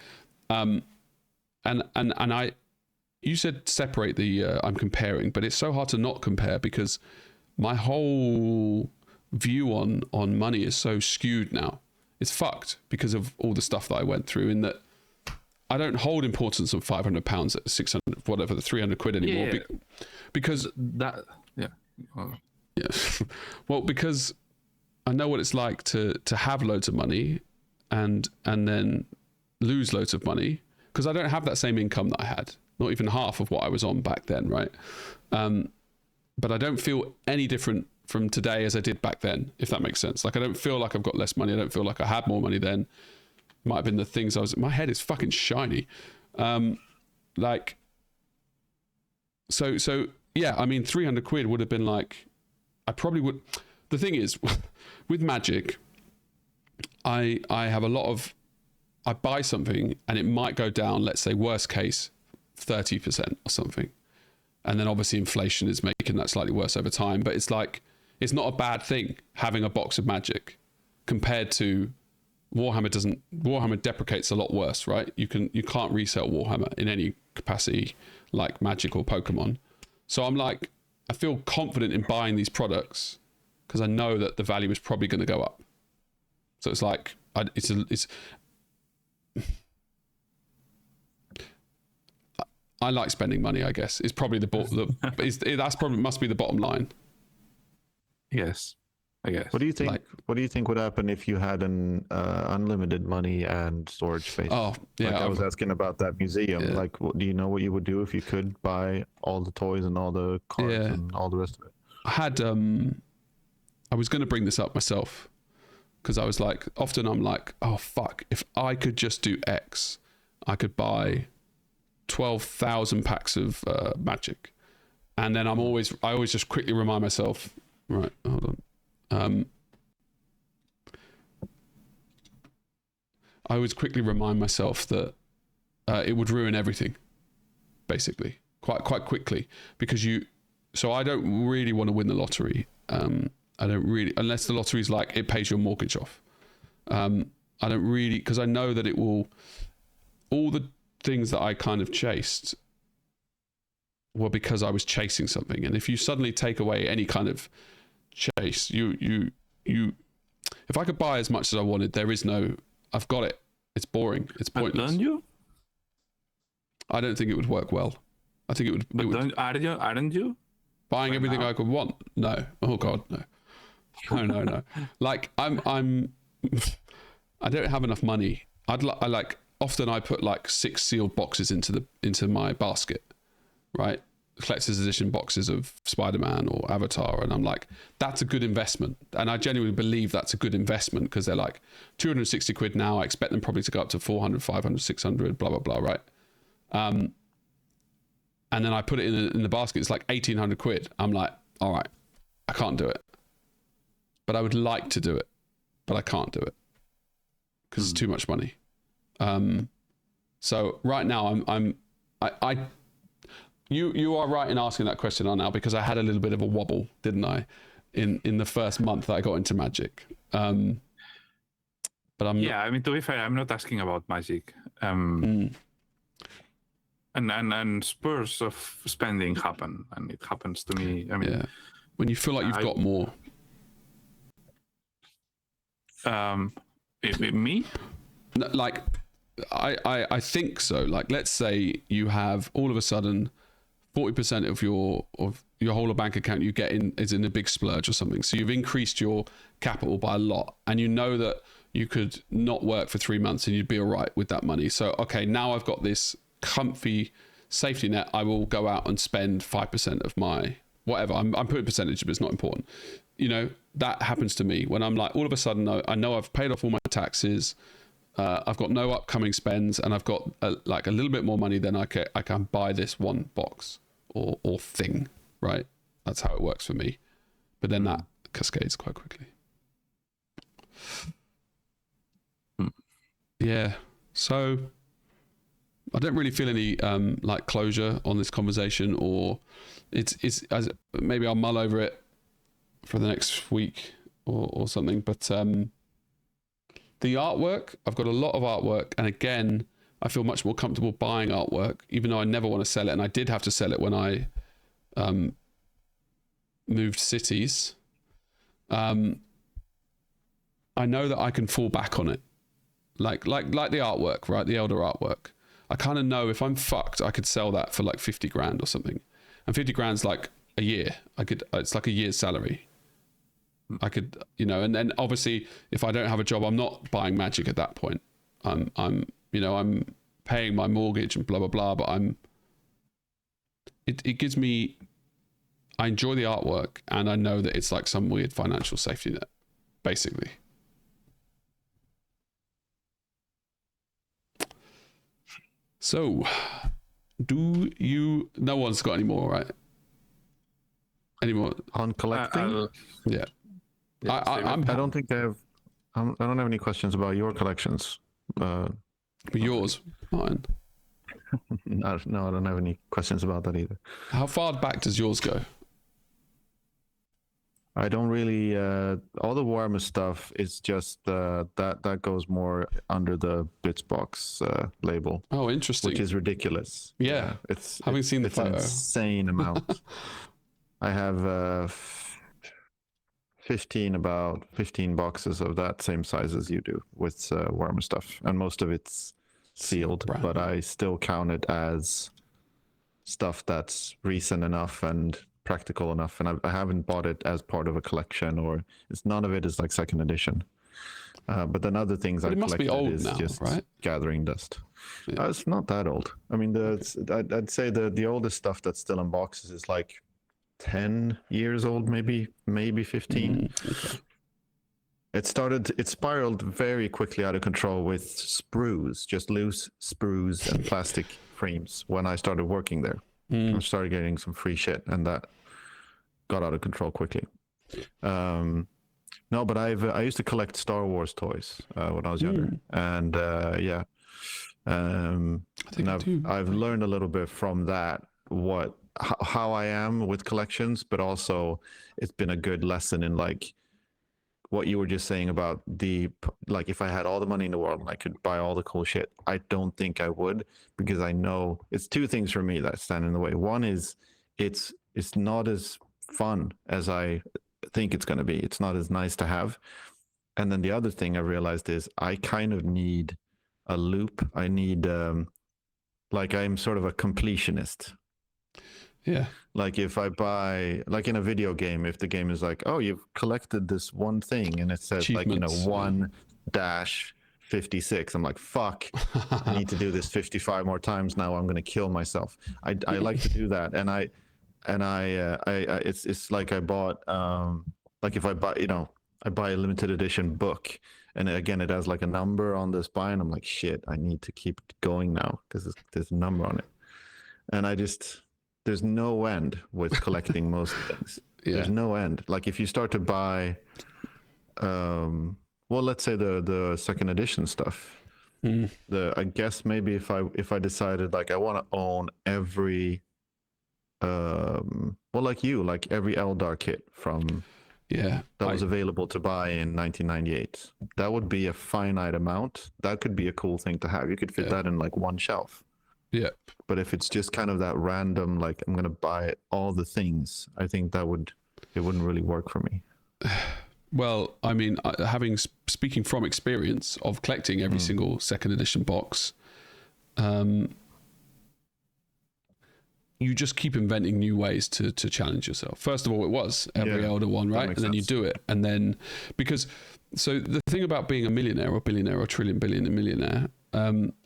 you said separate the, I'm comparing, but it's so hard to not compare because my whole view on money is so skewed now. It's fucked because of all the stuff that I went through, in that I don't hold importance of £500 at 600, whatever, the 300 quid anymore. Yeah. Because that, yeah. Yeah. Well, because I know what it's like to have loads of money and then lose loads of money, because I don't have that same income that I had, not even half of what I was on back then, right? But I don't feel any different from today as I did back then, if that makes sense. Like, I don't feel like I've got less money. I don't feel like I had more money then. Might have been the things my head is fucking shiny. Like, so yeah, I mean, 300 quid would have been like, I probably would. The thing is, with Magic, I have a lot of, I buy something and it might go down, let's say worst case, 30% or something. And then obviously inflation is making that slightly worse over time. But it's like, it's not a bad thing having a box of Magic compared to Warhammer deprecates a lot worse, right? You can't resell Warhammer in any capacity like Magic or Pokemon. So I'm like, I feel confident in buying these products because I know that the value is probably going to go up. So it's like I like spending money, I guess. It's probably must be the bottom line. Yes, I guess. What do you think? What do you think would happen if you had an unlimited money and storage space? Oh, yeah. I was asking about that museum. Yeah. Like, do you know what you would do if you could buy all the toys and all the cards and all the rest of it? I was going to bring this up myself because I was like, often I'm like, oh fuck, if I could just do X, I could buy 12,000 packs of Magic, and then I always just quickly remind myself, right, hold on. I always quickly remind myself that it would ruin everything, basically, quite quickly, because so I don't really want to win the lottery. I don't really, unless the lottery's like it pays your mortgage off. I don't really, because I know that it will, all the things that I kind of chased were because I was chasing something. And if you suddenly take away any kind of chase, you if I could buy as much as I wanted, I've got it. It's boring. It's pointless. Don't you? I don't think it would work well. I think it would. But aren't you? Buying everything I could want? No. Oh God, no. No. Like I don't have enough money. Often I put like 6 sealed boxes into my basket, right? Collector's edition boxes of Spider-Man or Avatar, and I'm like, that's a good investment, and I genuinely believe that's a good investment because they're like 260 quid now. I expect them probably to go up to 400, 500, 600, blah blah blah, right? And then I put it in the basket. It's like 1,800 quid. I'm like, all right, I can't do it, but I would like to do it, but I can't do it because it's too much money. So right now you are right in asking that question now, because I had a little bit of a wobble, didn't I, in the first month that I got into Magic. But I mean, to be fair, I'm not asking about Magic. And spurs of spending happen, and it happens to me. I mean, when you feel like you've got more. Me? No, like, I think so. Like, let's say you have all of a sudden 40% of your whole bank account you get is in a big splurge or something. So you've increased your capital by a lot, and you know that you could not work for 3 months and you'd be all right with that money. So okay, now I've got this comfy safety net. I will go out and spend 5% of my whatever. I'm putting percentage, but it's not important. You know, that happens to me when I'm like, all of a sudden I know I've paid off all my taxes. I've got no upcoming spends, and I've got a little bit more money than I can buy this one box or thing, right? That's how it works for me. But then that cascades quite quickly. Yeah. So I don't really feel any like closure on this conversation, or it's as maybe I'll mull over it for the next week or something. But the artwork, I've got a lot of artwork, and again, I feel much more comfortable buying artwork, even though I never want to sell it, and I did have to sell it when I moved cities. I know that I can fall back on it, like the artwork, right? The Elder artwork. I kind of know if I'm fucked, I could sell that for like 50 grand or something, and 50 grand's like a year. It's like a year's salary. I could, you know, and then obviously if I don't have a job, I'm not buying Magic at that point. I'm paying my mortgage and blah blah blah. But it gives me, I enjoy the artwork, and I know that it's like some weird financial safety net, basically. So, no one's got any more, right? Any more on collecting? Yeah. I don't think I don't have any questions about your collections. Yours, Martin? No, I don't have any questions about that either. How far back does yours go? I don't really. All the Warhammer stuff is just that goes more under the Bitsbox label. Oh, interesting. Which is ridiculous. Yeah, it's seen the photo. An insane amount. I have about 15 boxes of that same size as you do with Warhammer stuff, and most of it's sealed, but I still count it as stuff that's recent enough and practical enough, and I haven't bought it as part of a collection, or none of it is like second edition. But then other things I've collected is now, just right? Gathering dust. Yeah. It's not that old. I mean, I'd say the oldest stuff that's still in boxes is like 10 years old, maybe 15. Okay. It spiraled very quickly out of control with sprues, just loose sprues and plastic frames when I started working there. I started getting some free shit, and that got out of control quickly. No, but I used to collect Star Wars toys when I was younger, and I've learned a little bit from that how I am with collections, but also it's been a good lesson in like what you were just saying about like if I had all the money in the world and I could buy all the cool shit. I don't think I would, because I know it's two things for me that stand in the way. One is it's not as fun as I think it's going to be. It's not as nice to have. And then the other thing I realized is I kind of need a loop. I need like I'm sort of a completionist. Yeah. Like if I buy, like in a video game, if the game is like, oh, you've collected this one thing and it says like, 1-56, I'm like, fuck, I need to do this 55 more times now. I'm going to kill myself. I like to do that. And I it's like I bought, like if I buy, I buy a limited edition book, and again, it has like a number on the spine. I'm like, shit, I need to keep going now because there's a number on it. And there's no end with collecting most things. Yeah. There's no end. Like if you start to buy, well, let's say the second edition stuff. I guess maybe if I decided like I want to own every, well, like every Eldar kit from that was available to buy in 1998. That would be a finite amount. That could be a cool thing to have. You could fit that in like one shelf. Yeah. But if it's just kind of that random, like I'm gonna buy all the things, I think it wouldn't really work for me. Well, I mean, speaking from experience of collecting every single second edition box, you just keep inventing new ways to challenge yourself. First of all, it was every Elder one, right? And then you do it. And then, so the thing about being a millionaire or billionaire or trillion, billion, and millionaire,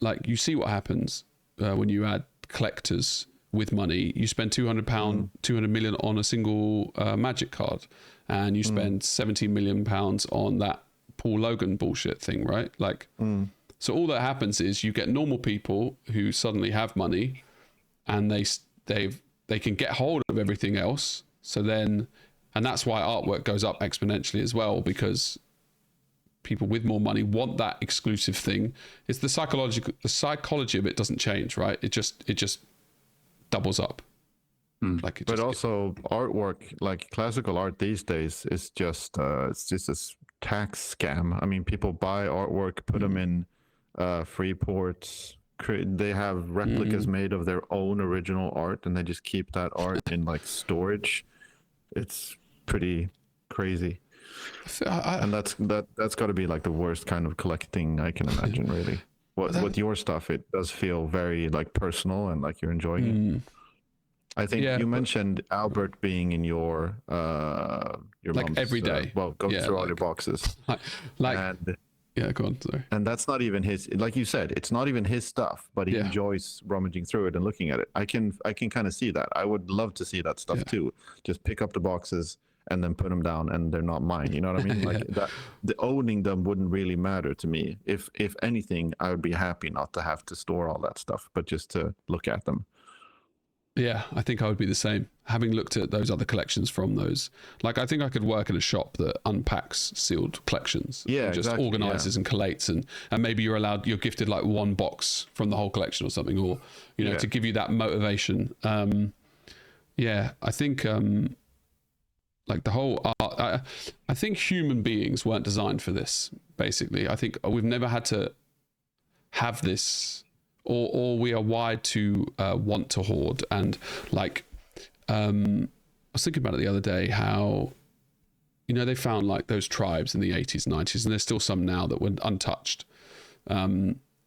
like you see what happens when you add collectors with money. You spend £200 million on a single magic card, and you spend £17 million on that Paul Logan bullshit thing, right? Like, so all that happens is you get normal people who suddenly have money, and they can get hold of everything else. So then, and that's why artwork goes up exponentially as well, because people with more money want that exclusive thing. It's the psychology of it doesn't change, right? It just doubles up. But also artwork, like classical art these days, is just it's just a tax scam. I mean, people buy artwork, put them in free ports. They have replicas made of their own original art, and they just keep that art in like storage. It's pretty crazy. And that's got to be like the worst kind of collecting I can imagine, really. With your stuff, it does feel very like personal and like you're enjoying it. I think you mentioned Albert being in your like mom's, every day. Going through all your boxes. Yeah, go on. Sorry. And that's not even his, like you said, it's not even his stuff, but he enjoys rummaging through it and looking at it. I can kind of see that. I would love to see that stuff too. Just pick up the boxes and then put them down, and they're not mine. You know what I mean? Like that, the owning them wouldn't really matter to me. If anything, I would be happy not to have to store all that stuff, but just to look at them. Yeah, I think I would be the same. Having looked at those other collections from those, like I think I could work in a shop that unpacks sealed collections. Yeah, and just organizes and collates, and maybe you're gifted like one box from the whole collection or something, or to give you that motivation. I think like the whole art. I think human beings weren't designed for this. Basically, I think we've never had to have this. Or we are wired to want to hoard. And like, I was thinking about it the other day, how you know, they found like those tribes in the 80s, 90s, and there's still some now that were untouched.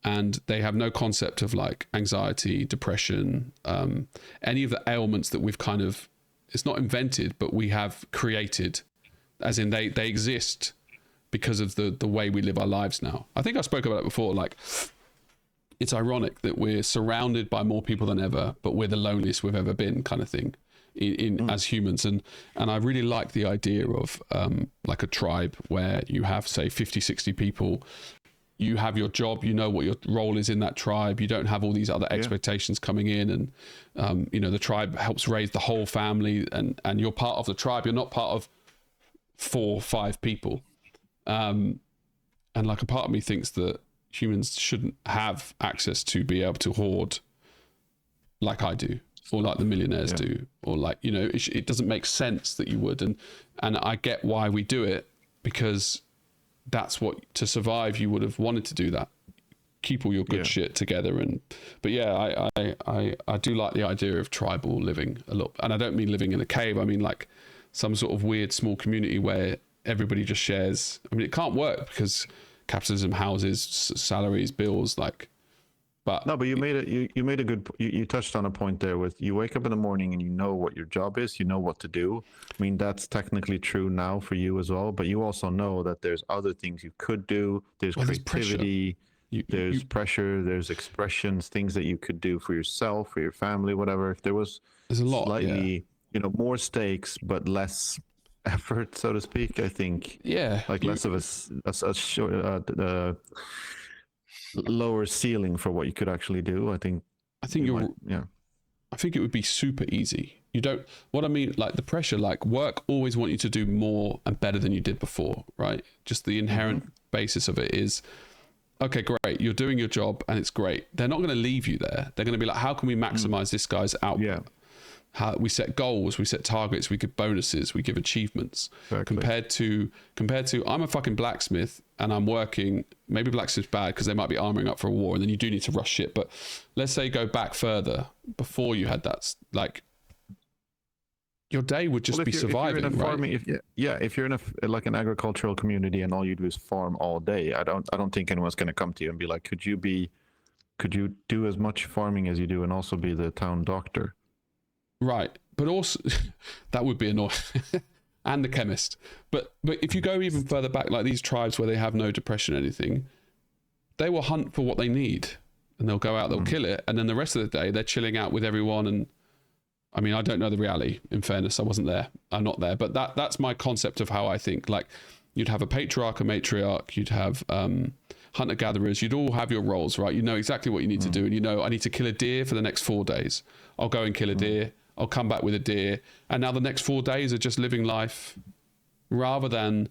And they have no concept of like anxiety, depression, any of the ailments that we've kind of, it's not invented, but we have created, as in they exist because of the way we live our lives now. I think I spoke about it before, like it's ironic that we're surrounded by more people than ever, but we're the loneliest we've ever been, kind of thing, as humans. And I really like the idea of like a tribe where you have, say, 50, 60 people. You have your job, you know what your role is in that tribe. You don't have all these other expectations coming in, and you know, the tribe helps raise the whole family, and you're part of the tribe. You're not part of 4 or 5 people. And like a part of me thinks that humans shouldn't have access to be able to hoard like I do, or like the millionaires do, or like, you know, it doesn't make sense that you would. And I get why we do it, because that's what, to survive, you would have wanted to do that, keep all your good shit together. But yeah, I do like the idea of tribal living a lot. And I don't mean living in a cave. I mean like some sort of weird small community where everybody just shares. I mean, it can't work because capitalism, houses, salaries, bills, like. But no, but you made a good, you touched on a point there with, you wake up in the morning and you know what your job is, you know what to do. I mean, that's technically true now for you as well, but you also know that there's other things you could do. There's creativity, there's pressure, there's expressions, things that you could do for yourself, for your family, whatever. If there's a lot, slightly, you know, more stakes, but less effort, so to speak, I think. Yeah. Like less of a short, lower ceiling for what you could actually do. I think you're I think it would be super easy. You don't, what I mean, like the pressure, like work always want you to do more and better than you did before, right? Just the inherent basis of it is, okay, great, you're doing your job and it's great. They're not going to leave you there. They're going to be like, how can we maximize this guy's output? How we set goals, we set targets, we give bonuses, we give achievements. Exactly. Compared to I'm a fucking blacksmith and I'm working, maybe blacksmith's bad because they might be armoring up for a war and then you do need to rush shit. But let's say go back further before you had that, like your day would just be surviving. If you're in a farming, right? if you're in a like an agricultural community and all you do is farm all day, I don't think anyone's going to come to you and be like, could you do as much farming as you do and also be the town doctor? Right, but also that would be annoying. And the chemist. But if you go even further back, like these tribes where they have no depression or anything, they will hunt for what they need and they'll go out, they'll kill it, and then the rest of the day they're chilling out with everyone. And I mean, I don't know the reality, in fairness, I wasn't there, I'm not there, but that's my concept of how I think. Like you'd have a patriarch, a matriarch, you'd have hunter-gatherers, you'd all have your roles, right? You know exactly what you need to do, and you know, I need to kill a deer for the next 4 days. I'll go and kill a deer. I'll come back with a deer. And now the next 4 days are just living life, rather than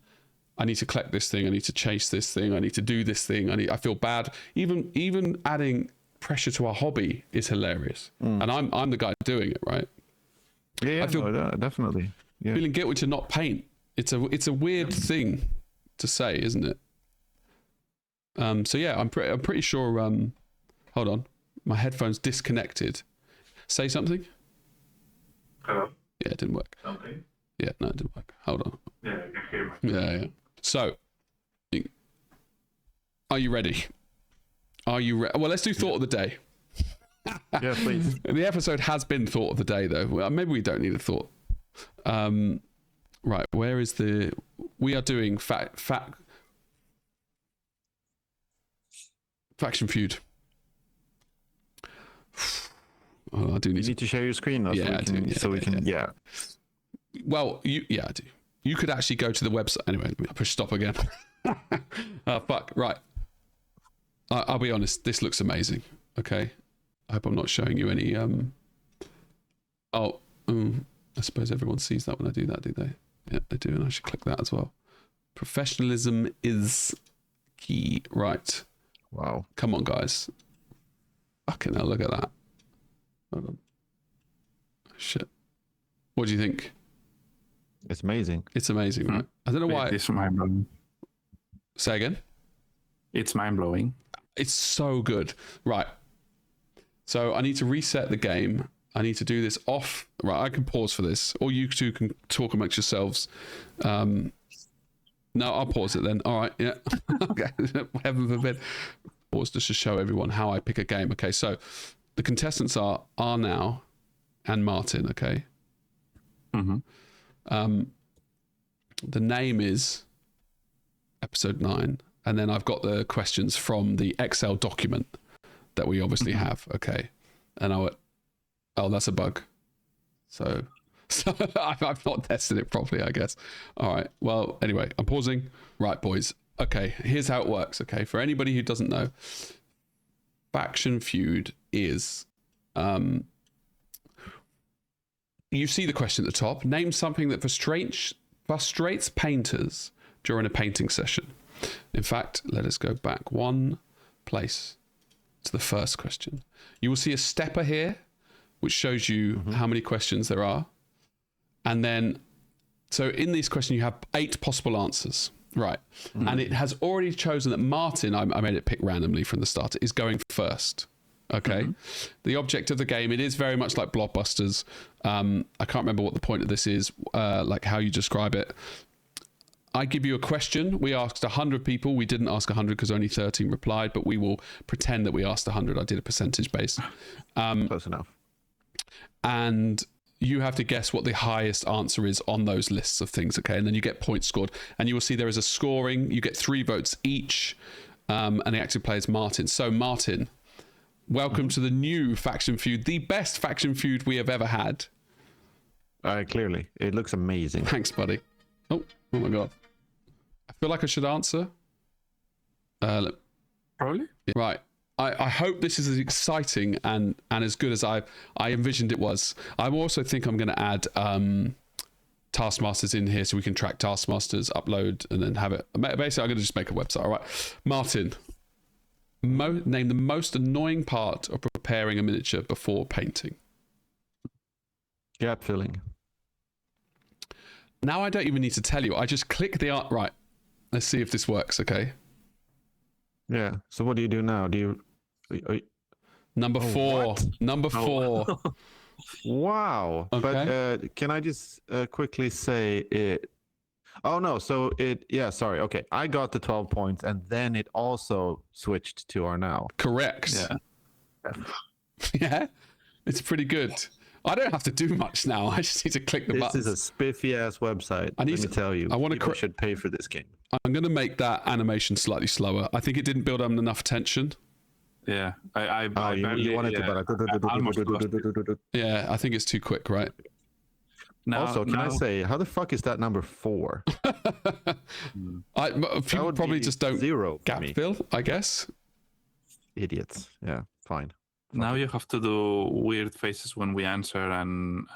I need to collect this thing, I need to chase this thing, I need to do this thing, I feel bad. Even adding pressure to our hobby is hilarious. And I'm the guy doing it, right? Yeah, I feel definitely. Yeah. Feeling guilty to not paint. It's a weird thing to say, isn't it? So yeah, I'm pretty sure. Hold on, my headphones disconnected. Say something. Hello. Yeah, it didn't work. Okay. Yeah, no, it didn't work. Hold on. Yeah, I can hear Yeah. So, are you ready? Are you ready? Well, let's do thought of the day. Yeah, please. The episode has been thought of the day, though. Well, maybe we don't need a thought. Right, where is the... We are doing Faction Feud. Oh, I do need to share your screen though, so we can. Well, I do. You could actually go to the website. Anyway, I push stop again. Fuck. Right. I'll be honest. This looks amazing. Okay. I hope I'm not showing you any. I suppose everyone sees that when I do that, do they? Yeah, they do, and I should click that as well. Professionalism is key. Right. Wow. Come on, guys. Fucking hell, look at that. Hold on. Shit. What do you think? It's amazing. It's amazing, right? I don't know why. It's mind-blowing. Say again? It's mind-blowing. It's so good. Right. So I need to reset the game. I need to do this off. Right, I can pause for this, or you two can talk amongst yourselves. No, I'll pause it then. All right, yeah. Okay, heaven forbid. Pause just to show everyone how I pick a game. Okay, so the contestants are now and Martin. Okay. Mm-hmm. The name is episode 9, and then I've got the questions from the Excel document that we obviously have. Okay, and I went, oh, that's a bug. So I've not tested it properly, I guess. All right. Well, anyway, I'm pausing. Right, boys. Okay, here's how it works. Okay, for anybody who doesn't know, Faction Feud is you see the question at the top. Name something that frustrates painters during a painting session. In fact, let us go back one place to the first question. You will see a stepper here, which shows you how many questions there are. And then, so in this question, you have 8 possible answers. Right. And it has already chosen that Martin, I made it pick randomly from the start, is going first. Okay. The object of the game, it is very much like Blockbusters. I can't remember what the point of this is, like how you describe it. I give you a question. We asked 100 people. We didn't ask 100 because only 13 replied, but we will pretend that we asked 100. I did a percentage base. Close enough. And you have to guess what the highest answer is on those lists of things, okay? And then you get points scored. And you will see there is a scoring. You get 3 votes each. And the active player is Martin. So, Martin, welcome to the new Faction Feud, the best Faction Feud we have ever had. Clearly. It looks amazing. Thanks, buddy. Oh my God. I feel like I should answer. Probably. Right. I hope this is as exciting and as good as I envisioned it was. I also think I'm going to add Taskmasters in here so we can track Taskmasters, upload, and then have it. Basically, I'm going to just make a website. All right. Martin, name the most annoying part of preparing a miniature before painting. Gap filling. Now I don't even need to tell you. I just click the art. Right. Let's see if this works, okay? Yeah. So what do you do now? Number 4. What? Number 4. Wow. Okay. But can I just quickly say it? Oh no. So yeah. Sorry. Okay. I got the 12 points, and then it also switched to our now. Correct. Yeah. Yeah. It's pretty good. I don't have to do much now. I just need to click the buttons. This is a spiffy ass website. Let me tell you. People should pay for this game. I'm going to make that animation slightly slower. I think it didn't build up enough attention. Yeah. You wanted to. Yeah, I think it's too quick, right? Also, can I say, how the fuck is that number 4? People probably just don't 0 gap fill, I guess. Idiots. Yeah, fine. Now you have to do weird faces when we answer and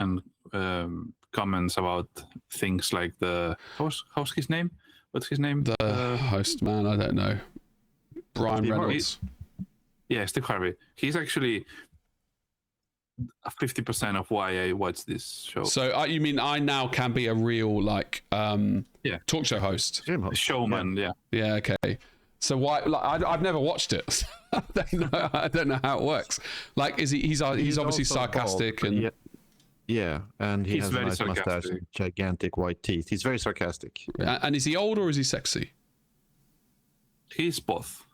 comments about things like the how's his name? What's his name? The host, man, I don't know. Brian Reynolds. Yeah, Steve Harvey. He's actually 50% of why I watch this show. So you mean I now can be a real talk show host? Showman, yeah. Yeah, okay. So why? Like, I've never watched it. I don't know how it works. Like, he's obviously sarcastic bald, and yeah, and he's has a nice sarcastic mustache and gigantic white teeth. He's very sarcastic. And is he old or is he sexy? He's both.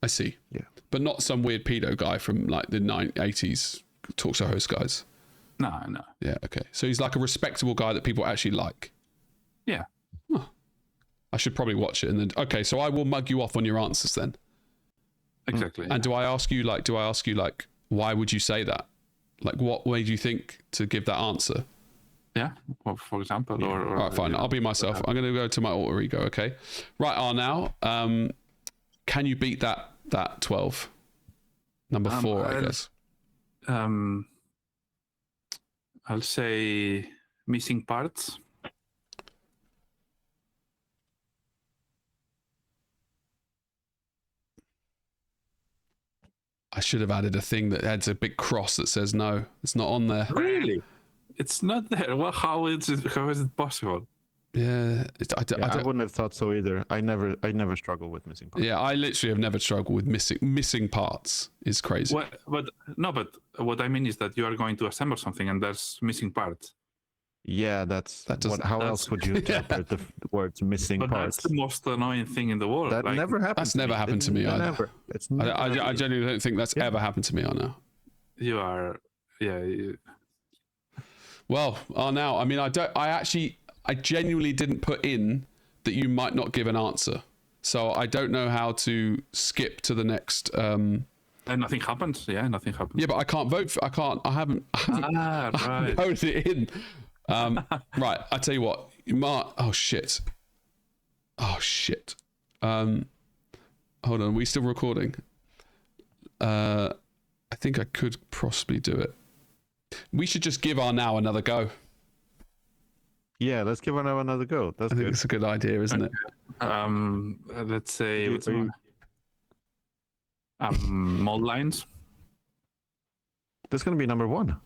I see. Yeah, but not some weird pedo guy from like the 80s talk show host guys. No. Yeah, okay. So he's like a respectable guy that people actually like. Yeah. Huh. I should probably watch it and then. Okay, so I will mug you off on your answers then. Exactly. And do I ask you like, why would you say that? Like, what made you think to give that answer? Yeah, well, for example. Yeah. All right, fine. I'll be myself. I'm going to go to my alter ego, okay? Right, now, can you beat that 12? Number 4, I guess. I'll say missing parts. I should have added a thing that adds a big cross that says no. It's not on there. Really? It's not there. Well, how is it possible? Yeah, I wouldn't have thought so either. I never struggle with missing parts. Yeah, I literally have never struggled with missing parts. Is crazy. But what I mean is that you are going to assemble something and there's missing parts. Yeah, how else would you interpret the words missing parts? That's the most annoying thing in the world. That never happened. That's never happened to me either. Never. I genuinely don't think that's ever happened to me, Arnau. You are, yeah. Well, Arnau, I mean, I genuinely didn't put in that you might not give an answer, so I don't know how to skip to the next. And nothing happens. Yeah, nothing happens. Yeah, but I can't vote. I haven't Right. voted it in. Right, I tell you what, oh shit. Hold on, are we still recording? I think I could possibly do it. We should just give Arnau another go. Yeah, let's give Arnau another go. I think it's a good idea, isn't it? Let's say mold lines. That's going to be number 1.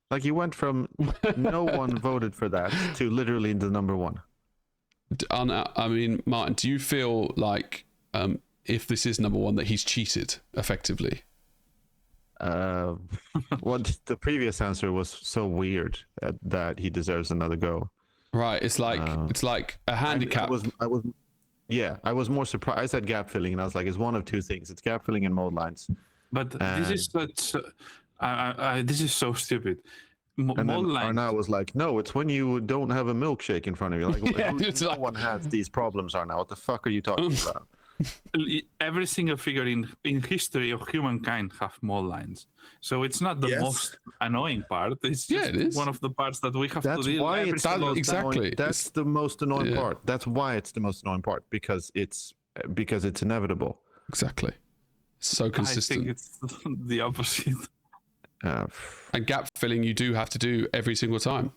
Like you went from no one voted for that to literally the number 1. I mean, Martin, do you feel like if this is number 1 that he's cheated effectively? What the previous answer was so weird that he deserves another go. Right, it's like a handicap. I was more surprised. I said gap filling, and I was like, it's one of two things. It's gap filling and mold lines. But this is such. This is so stupid. And then Mold lines. Arnau was like, no, it's when you don't have a milkshake in front of you. Like, Yeah, no one has these problems, Arnau. What the fuck are you talking about? Every single figure in history of humankind have mold lines, so it's not the most annoying part. It's just it is one of the parts that we have to deal why every it's single time. exactly. That's the most annoying part. That's why it's the most annoying part, because it's inevitable. Exactly. It's so consistent. I think it's the opposite. And gap filling you do have to do every single time.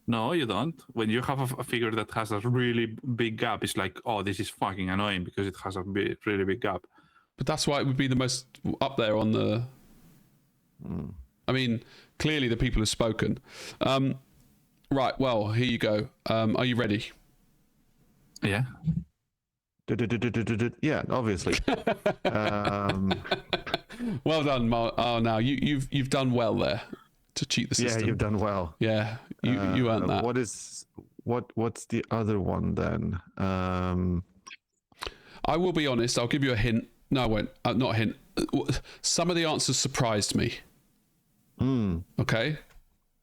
No, you don't. When you have a figure that has a really big gap, it's like, oh, this is fucking annoying because it has a really big gap. But that's why it would be the most up there on the... I mean, clearly the people have spoken. Right, well, here you go. Are you ready? Yeah. Yeah, obviously. Well done, Mark. Oh, now you've done well there to cheat the system. Yeah, you've done well. Yeah, you earned that. What's the other one then? I will be honest. I'll give you a hint. No, I won't. Not a hint. Some of the answers surprised me. Okay,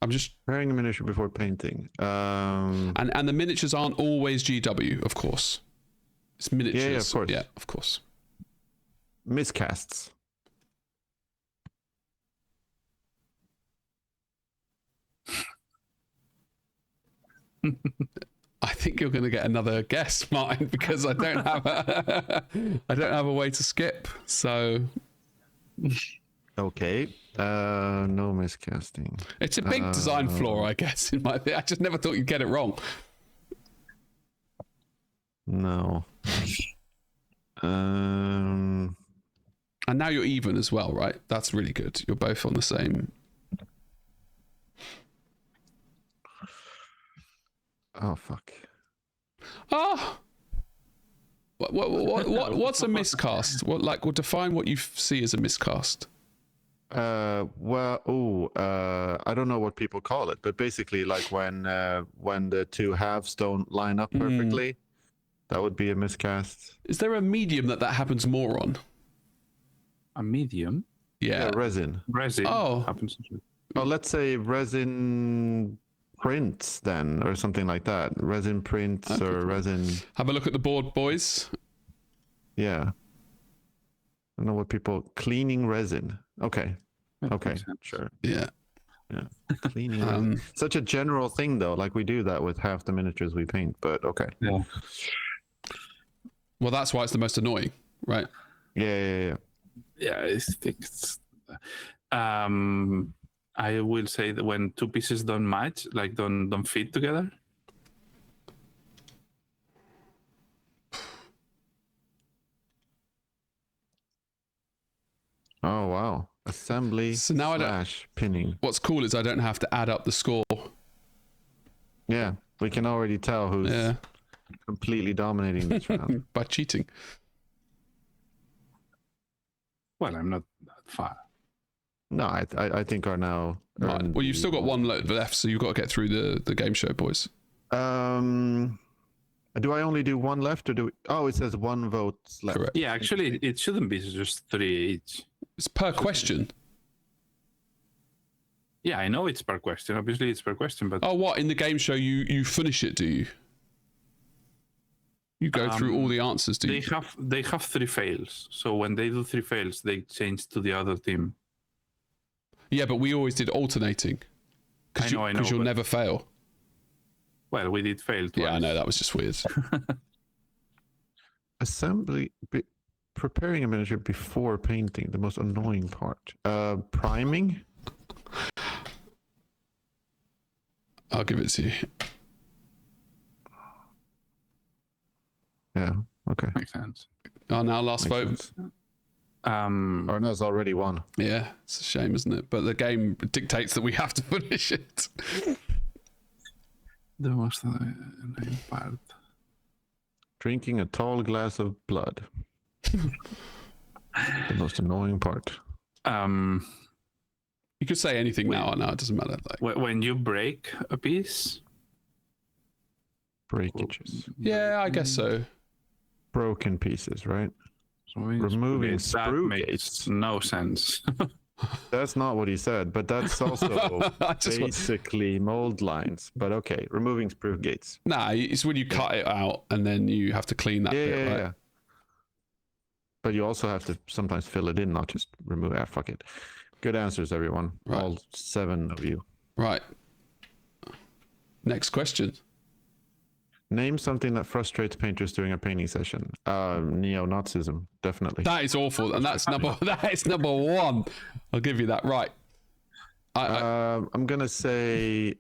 I'm just preparing a miniature before painting. And the miniatures aren't always GW, of course. It's miniatures. Yeah, of course. Yeah, of course. Miscasts. I think you're going to get another guess, Martin, because I don't have a way to skip. So, okay, no miscasting. It's a big design flaw, I guess. I just never thought you'd get it wrong. No. And now you're even as well, right? That's really good. You're both on the same. Oh fuck. Ah. What's a miscast? Well, define what you see as a miscast. I don't know what people call it, but basically, like when the two halves don't line up perfectly, that would be a miscast. Is there a medium that happens more on? A medium? Yeah, resin. Resin. Oh, happens. Oh, let's say resin prints then, or something like that. Resin prints or resin. Have a look at the board, boys. Yeah. I don't know what people cleaning resin. Okay. Okay. Sure. Yeah. Yeah. Cleaning resin. Such a general thing though. Like we do that with half the miniatures we paint, but okay. Yeah. Well, that's why it's the most annoying, right? Yeah. Yeah, I think it's. I will say that when two pieces don't match, like don't fit together. Oh wow! Assembly. So now / pinning. What's cool is I don't have to add up the score. Yeah, we can already tell who's completely dominating this round. By cheating. Well, I'm not that far. No, I think are now. Right. Well, you've still got one left, so you've got to get through the game show, boys. Do I only do one left, or do we? Oh, it says one vote left. Correct. Yeah, actually, it shouldn't be just 3 each. It's per question. Yeah, I know it's per question. Obviously, it's per question, but Oh, what? In the game show, you finish it, do you? You go through all the answers, do you? they have 3 fails. So when they do 3 fails, they change to the other team. Yeah, but we always did alternating. I know, Because you'll never fail. Well, we did fail twice. Yeah, I know. That was just weird. Preparing a miniature before painting, the most annoying part. Priming? I'll give it to you. Yeah, okay. Makes sense. Oh, now last vote. Sense. Arnaud's already won. Yeah, it's a shame, isn't it? But the game dictates that we have to finish it. The most annoying part. Drinking a tall glass of blood. The most annoying part. You could say anything now. No, it doesn't matter. Like, When you break a piece. Breakages. yeah, I guess so. Broken pieces, right? So Removing that sprue makes gates. no sense. That's not what he said, but that's also basically mold lines. But okay, removing sprue gates. Nah, it's when you cut it out and then you have to clean that bit, right? Yeah. But you also have to sometimes fill it in, not just remove it. Fuck it. Good answers, everyone. Right. All 7 of you. Right. Next question. Name something that frustrates painters during a painting session. Neo-Nazism, definitely. That is awful, and that is number 1. I'll give you that. Right. I'm gonna say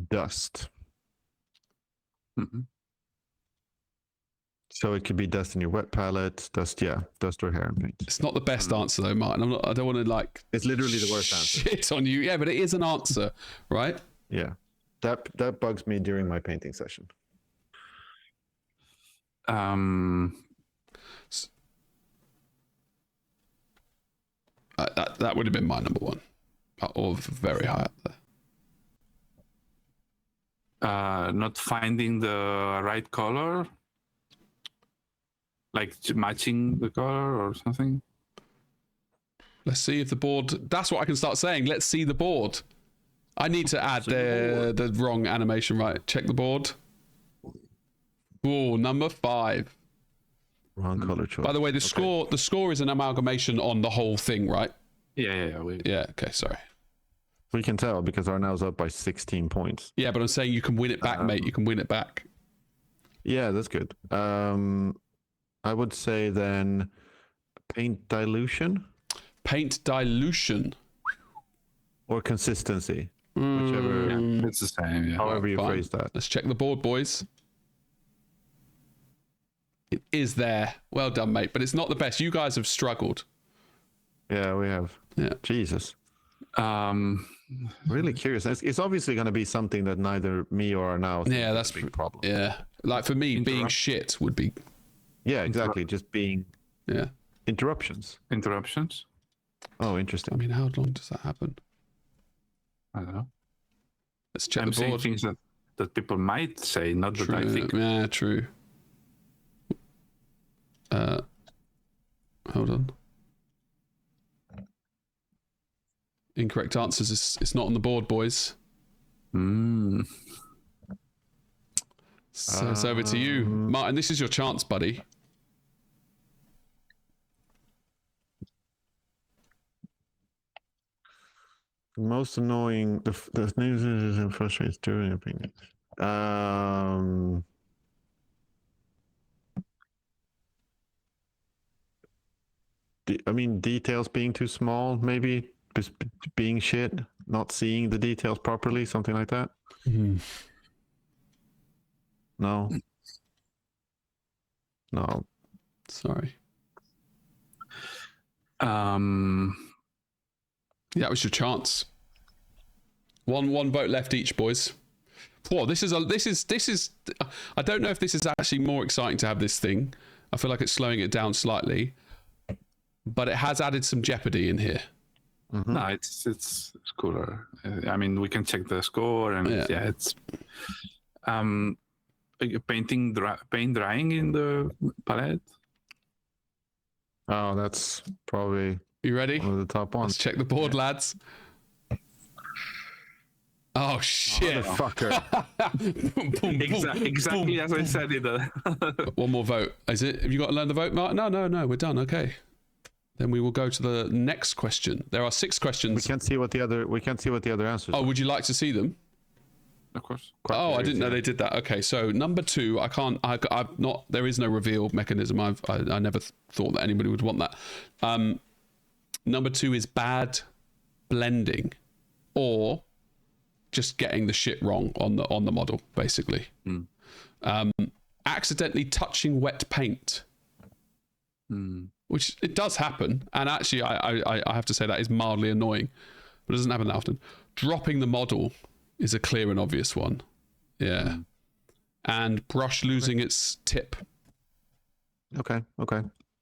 dust. Mm-hmm. So it could be dust in your wet palette, dust or hair and paint. It's not the best answer though, Martin. I don't want to like. It's literally the worst answer. Shit on you, yeah, but it is an answer, right? Yeah, that bugs me during my painting session. That would have been my number 1, or very high up there. Not finding the right color, like matching the color or something. Let's see if the board. That's what I can start saying. Let's see the board. I need to add the wrong animation. Right, check the board. Oh, number 5. Wrong color choice. By the way, the score is an amalgamation on the whole thing, right? Yeah. Yeah. Okay. Sorry. We can tell because Arnaud's up by 16 points. Yeah, but I'm saying you can win it back, mate. You can win it back. Yeah, that's good. I would say then paint dilution. Paint dilution. Or consistency. Whichever. Yeah, it's the same. Yeah. However you Fine. phrase that. Let's check the board, boys. It is there. Well done, mate. But it's not the best. You guys have struggled. Yeah, we have. Yeah. Jesus. Really curious. It's obviously going to be something that neither me or Arnaud think Yeah, that's is a big problem. Yeah. Like for me, being shit would be. Yeah, exactly. Just being interruptions. Interruptions. Oh, I interesting. mean, how long does that happen? I don't know. Let's check I'm the saying board. things that people might say, not that I think. Yeah, true. Hold on. Incorrect answers. It's not on the board, boys. So it's over to you, Martin. This is your chance, buddy. The most annoying. The news is frustrates during opinion. I mean, details being too small, maybe just being shit, not seeing the details properly, something like that. No. Sorry. That was your chance. One vote left each, boys. Whoa, this is. I don't know if this is actually more exciting to have this thing. I feel like it's slowing it down slightly, but it has added some jeopardy in here. Mm-hmm. No, it's cooler. I mean, we can check the score, and it's paint drying in the palette. Oh, that's probably. You ready? One of the top ones. Let's check the board, lads. Oh shit! Motherfucker. Exactly as I said it. One more vote. Is it? Have you got to learn the vote, Mark? No. We're done. Okay. Then we will go to the next question. There are 6 questions. We can't see what the other answers. Oh, would you like to see them? Of course. Oh, I didn't know they did that. Okay, so number 2, I've not. There is no reveal mechanism. I never thought that anybody would want that. Number 2 is bad blending, or just getting the shit wrong on the model, basically. Accidentally touching wet paint, which it does happen, and actually I have to say that is mildly annoying, but it doesn't happen that often. Dropping the model is a clear and obvious one. Yeah. And brush losing its tip. Okay.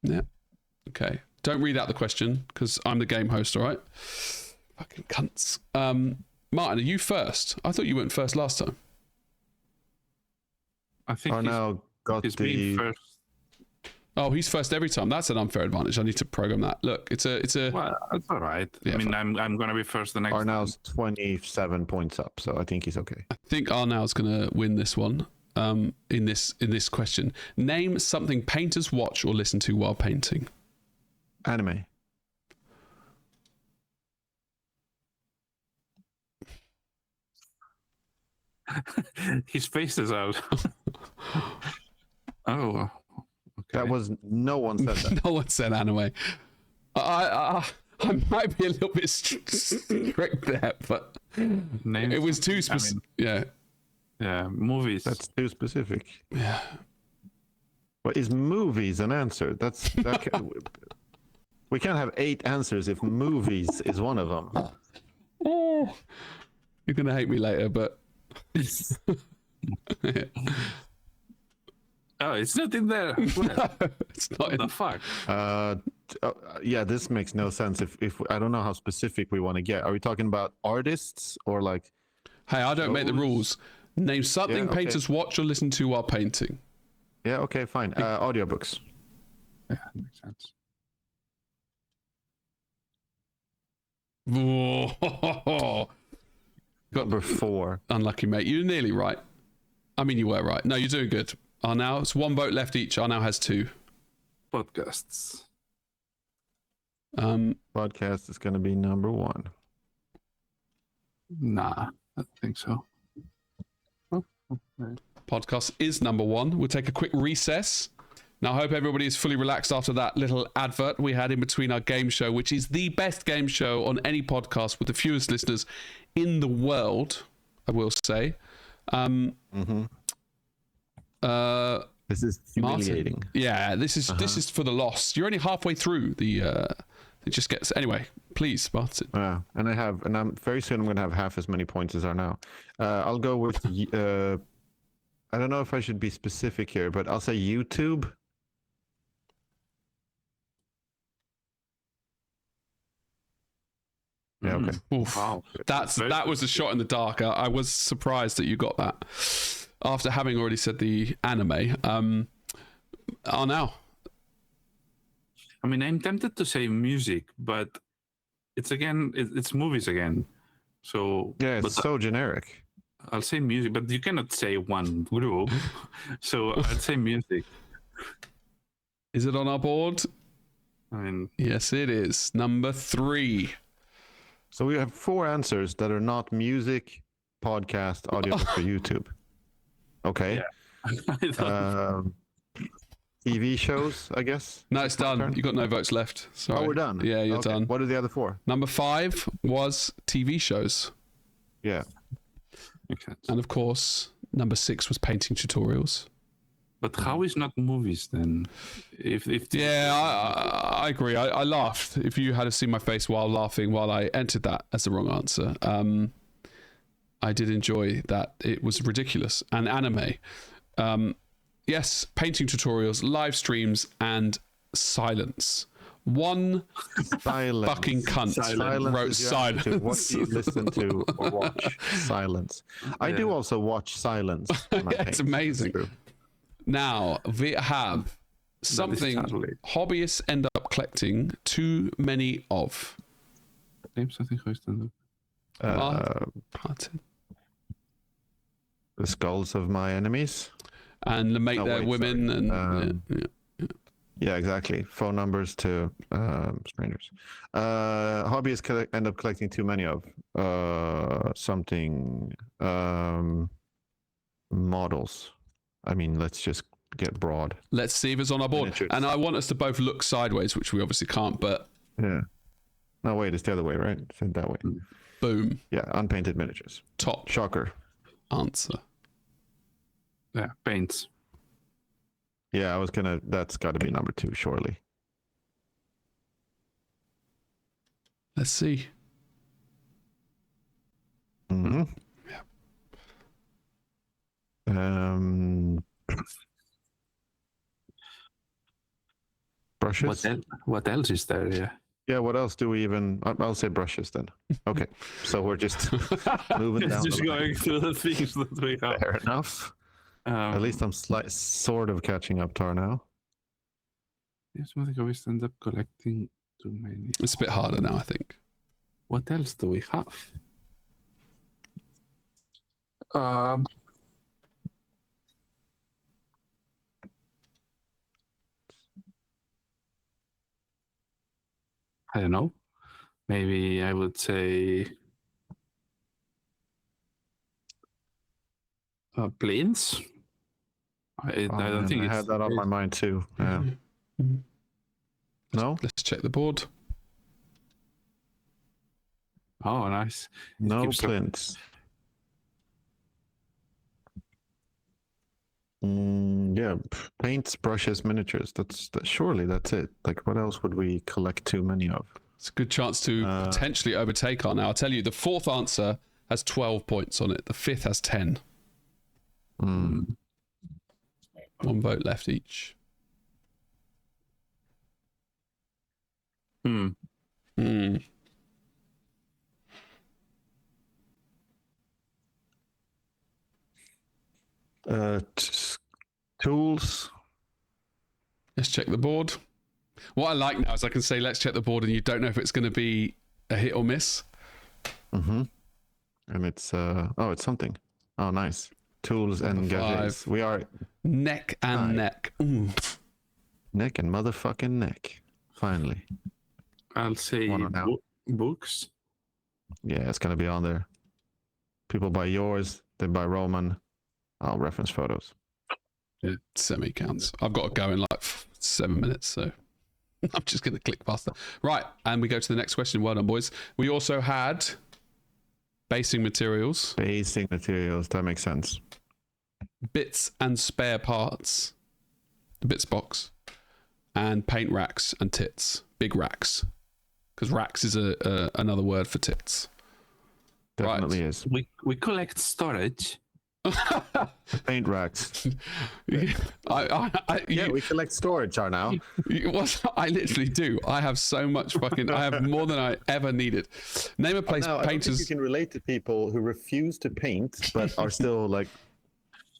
Yeah. Okay. Don't read out the question, because I'm the game host, all right? Fucking cunts. Martin, are you first? I thought you went first last time. I think he's been first. Oh, he's first every time. That's an unfair advantage. I need to program that. Look, it's a. Well, that's all right. Yeah, I mean, I'm gonna be first the next. Arnau's 27 points up, so I think he's okay. I think Arnau's gonna win this one. In this question, name something painters watch or listen to while painting. Anime. His face is out. Oh, okay. That was no one said that. No one said anime. I might be a little bit strict there, but it was too specific. Yeah, movies. That's too specific. Yeah. What is movies an answer? We can't have 8 answers if movies is one of them. Oh, you're gonna hate me later, but. Oh, it's not in there. No, it's not. What the fuck? Yeah, this makes no sense. If I don't know how specific we want to get. Are we talking about artists or like? Hey, I don't make the rules. Name something painters watch or listen to while painting. Yeah. Okay. Fine. Audiobooks. Yeah, makes sense. Whoa. Number 4. Unlucky, mate. You're nearly right. I mean, you were right. No, you're doing good. Arnau, it's 1 vote left each. Arnau has 2. Podcasts. Podcast is going to be number 1. Nah, I don't think so. Oh, okay. Podcast is number 1. We'll take a quick recess. Now, I hope everybody is fully relaxed after that little advert we had in between our game show, which is the best game show on any podcast with the fewest listeners in the world, I will say. This is humiliating. Martin, yeah, this is for the lost. You're only halfway through the. It just gets anyway. Please, Martin. Yeah, and I'm very soon. I'm going to have half as many points as are now. I'll go with. I don't know if I should be specific here, but I'll say YouTube. Yeah. Okay. Oof. Wow. That was a shot in the dark. I was surprised that you got that after having already said the anime. Now. I mean, I'm tempted to say music, but it's movies again. So yeah, it's so generic. I'll say music, but you cannot say one group. So I'd say music. Is it on our board? I mean, yes, it is. Number 3. So we have 4 answers that are not music, podcast, audiobook, or YouTube. Okay. Yeah. TV shows, I guess. No, it's done. You got no votes left. Sorry. Oh, we're done. Yeah, you're done. What are the other 4? Number 5 was TV shows. Yeah. Makes sense. And of course, number 6 was painting tutorials. But how is not movies then? If yeah, I agree. I laughed. If you had seen my face while laughing while I entered that as the wrong answer. I did enjoy that. It was ridiculous. And anime. Yes, painting tutorials, live streams, and silence. One fucking cunt wrote silence. What do you listen to or watch? Silence. I do also watch silence. It's amazing. Now, we have something hobbyists end up collecting too many of. Name something the skulls of my enemies. And make their women. Sorry. And yeah, exactly. Phone numbers to strangers. Hobbyists end up collecting too many of something. Models. I mean, let's just get broad. Let's see if it's on our board. Miniatures. And I want us to both look sideways, which we obviously can't, but... Yeah. No, wait, it's the other way, right? It's that way. Boom. Yeah, unpainted miniatures. Top. Shocker. Answer. Yeah, paints. Yeah, that's got to be number 2, surely. Let's see. Mm-hmm. Brushes. What else is there? Yeah. Yeah. What else do we even? I'll say brushes then. Okay. So we're just moving down. Just going through the things that we have. Fair enough. At least I'm sort of catching up, Tar, now. Yes, I think I always end up collecting too many. It's a bit harder now, I think. What else do we have? I don't know. Maybe I would say planes. I don't think I had that on my mind too. Yeah. No? Let's check the board. Oh, nice. No plinths. Yeah, paints, brushes, miniatures. Surely that's it. Like, what else would we collect too many of? It's a good chance to potentially overtake our. Now, I'll tell you, the 4th answer has 12 points on it. The 5th has 10. 1 vote left each. Tools. Let's check the board. What I like now is I can say, let's check the board, and you don't know if it's going to be a hit or miss. And it's it's something. Oh, nice. Tools and gadgets. We are neck and neck. Ooh. Neck and motherfucking neck. Finally. I'll say books. Yeah, it's gonna be on there. People buy yours, they buy Roman. I'll reference photos. Yeah, semi counts. I've got to go in like 7 minutes, so I'm just going to click faster. Right, and we go to the next question. Well done, boys. We also had basing materials. Basing materials, that makes sense. Bits and spare parts. The bits box. And paint racks and tits. Big racks. Because racks is another word for tits. Definitely is. We collect storage. Paint racks. Yeah, we collect storage now. I literally do. I have so much I have more than I ever needed. Name a place painters. I don't think you can relate to people who refuse to paint but are still like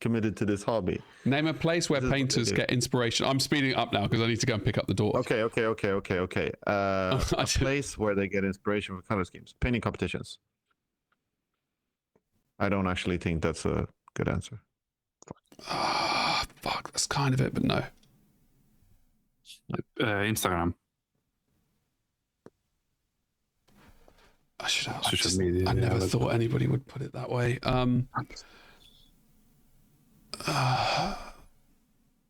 committed to this hobby. Name a place where painters get inspiration. I'm speeding up now because I need to go and pick up the door. Okay. A place where they get inspiration for color schemes. Painting competitions. I don't actually think that's a good answer. Fuck. That's kind of it, but no. Instagram. I should have. Social media. I never thought anybody would put it that way.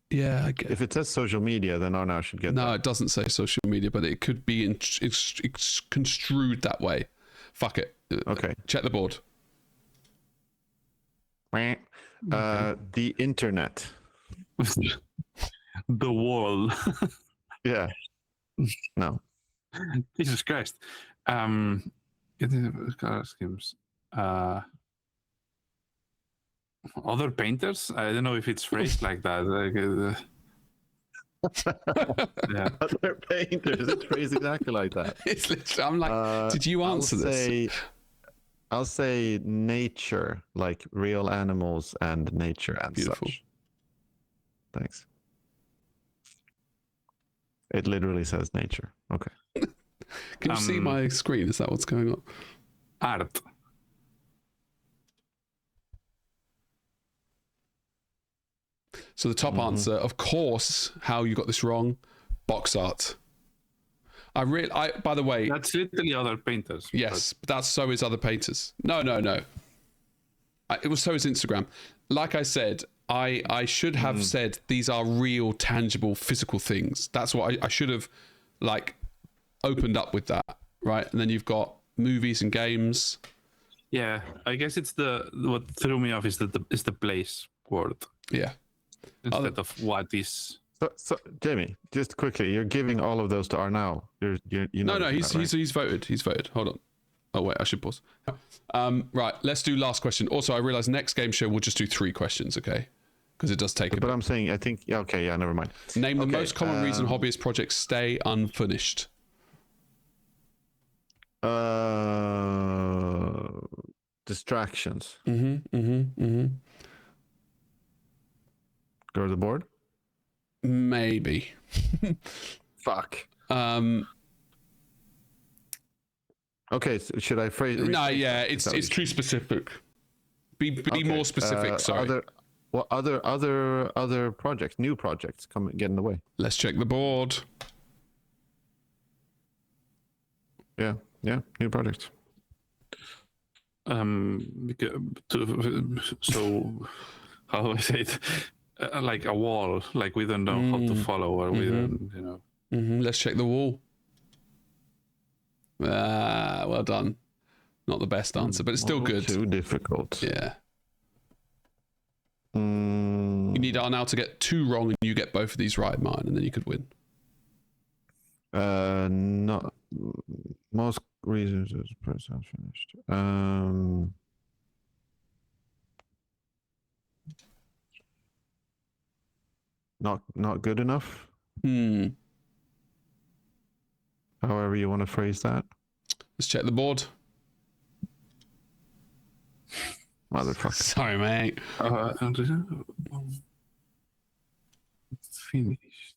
Yeah. I get. If it says social media, then Arnaud should get. No, that. It doesn't say social media, but it could be it's construed that way. Fuck it. Okay. Check the board. The internet. The wall. Yeah. No. Jesus Christ. Color schemes. Other painters? I don't know if it's phrased like that. Yeah. Other painters. It's phrased exactly like that. It's literally, I'm like, did you answer this? I'll say nature, like real animals and nature and Beautiful. such. Thanks. It literally says nature. Okay. Can you see my screen? Is that what's going on? Art. So the top answer, of course, how you got this wrong, box art. By the way, That's literally other painters. yes, but that's so is other painters. No. It was so is Instagram. Like I said, I should have said these are real, tangible, physical things. That's what I should have like opened up with that, right? And then you've got movies and games. Yeah, I guess it's what threw me off is the place word Yeah. instead of what is. So Jamie, just quickly, you're giving all of those to Arnau. No, he's voted. He's voted. Hold on. Oh wait, I should pause. Right, let's do last question. Also, I realize next game show we'll just do 3 questions, okay? Because it does take. But I'm saying, I think, yeah, okay, yeah, never mind. Name the most common reason hobbyist projects stay unfinished. Distractions. Mm-hmm. Go to the board. Maybe. Fuck. Okay, so should I phrase? No, yeah, it's too specific. Be more specific. Sorry. Other projects, new projects, get in the way. Let's check the board. Yeah, new projects. So how do I say it? Like a wall, like we don't know how to follow, or we don't, you know. Let's check the wall. Well done. Not the best answer, but it's still good. Too difficult. Yeah. You need Arnau to get 2 wrong, and you get both of these right, Martin, and then you could win. Not most reasons is process finished. Not good enough. However you want to phrase that. Let's check the board. Motherfucker. Sorry, mate. Finished.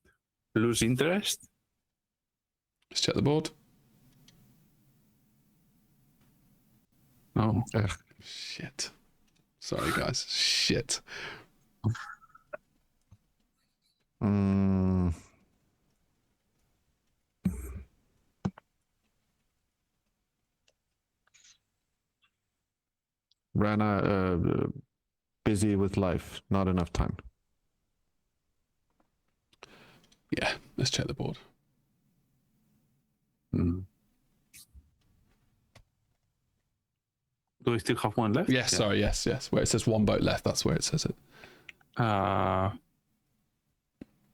Lose interest. Let's check the board. Oh, shit. Sorry, guys. Shit. Ran busy with life, not enough time. Yeah, let's check the board. Do we still have one left? Yes, yeah. Sorry, yes. Where it says 1 vote left, that's where it says it.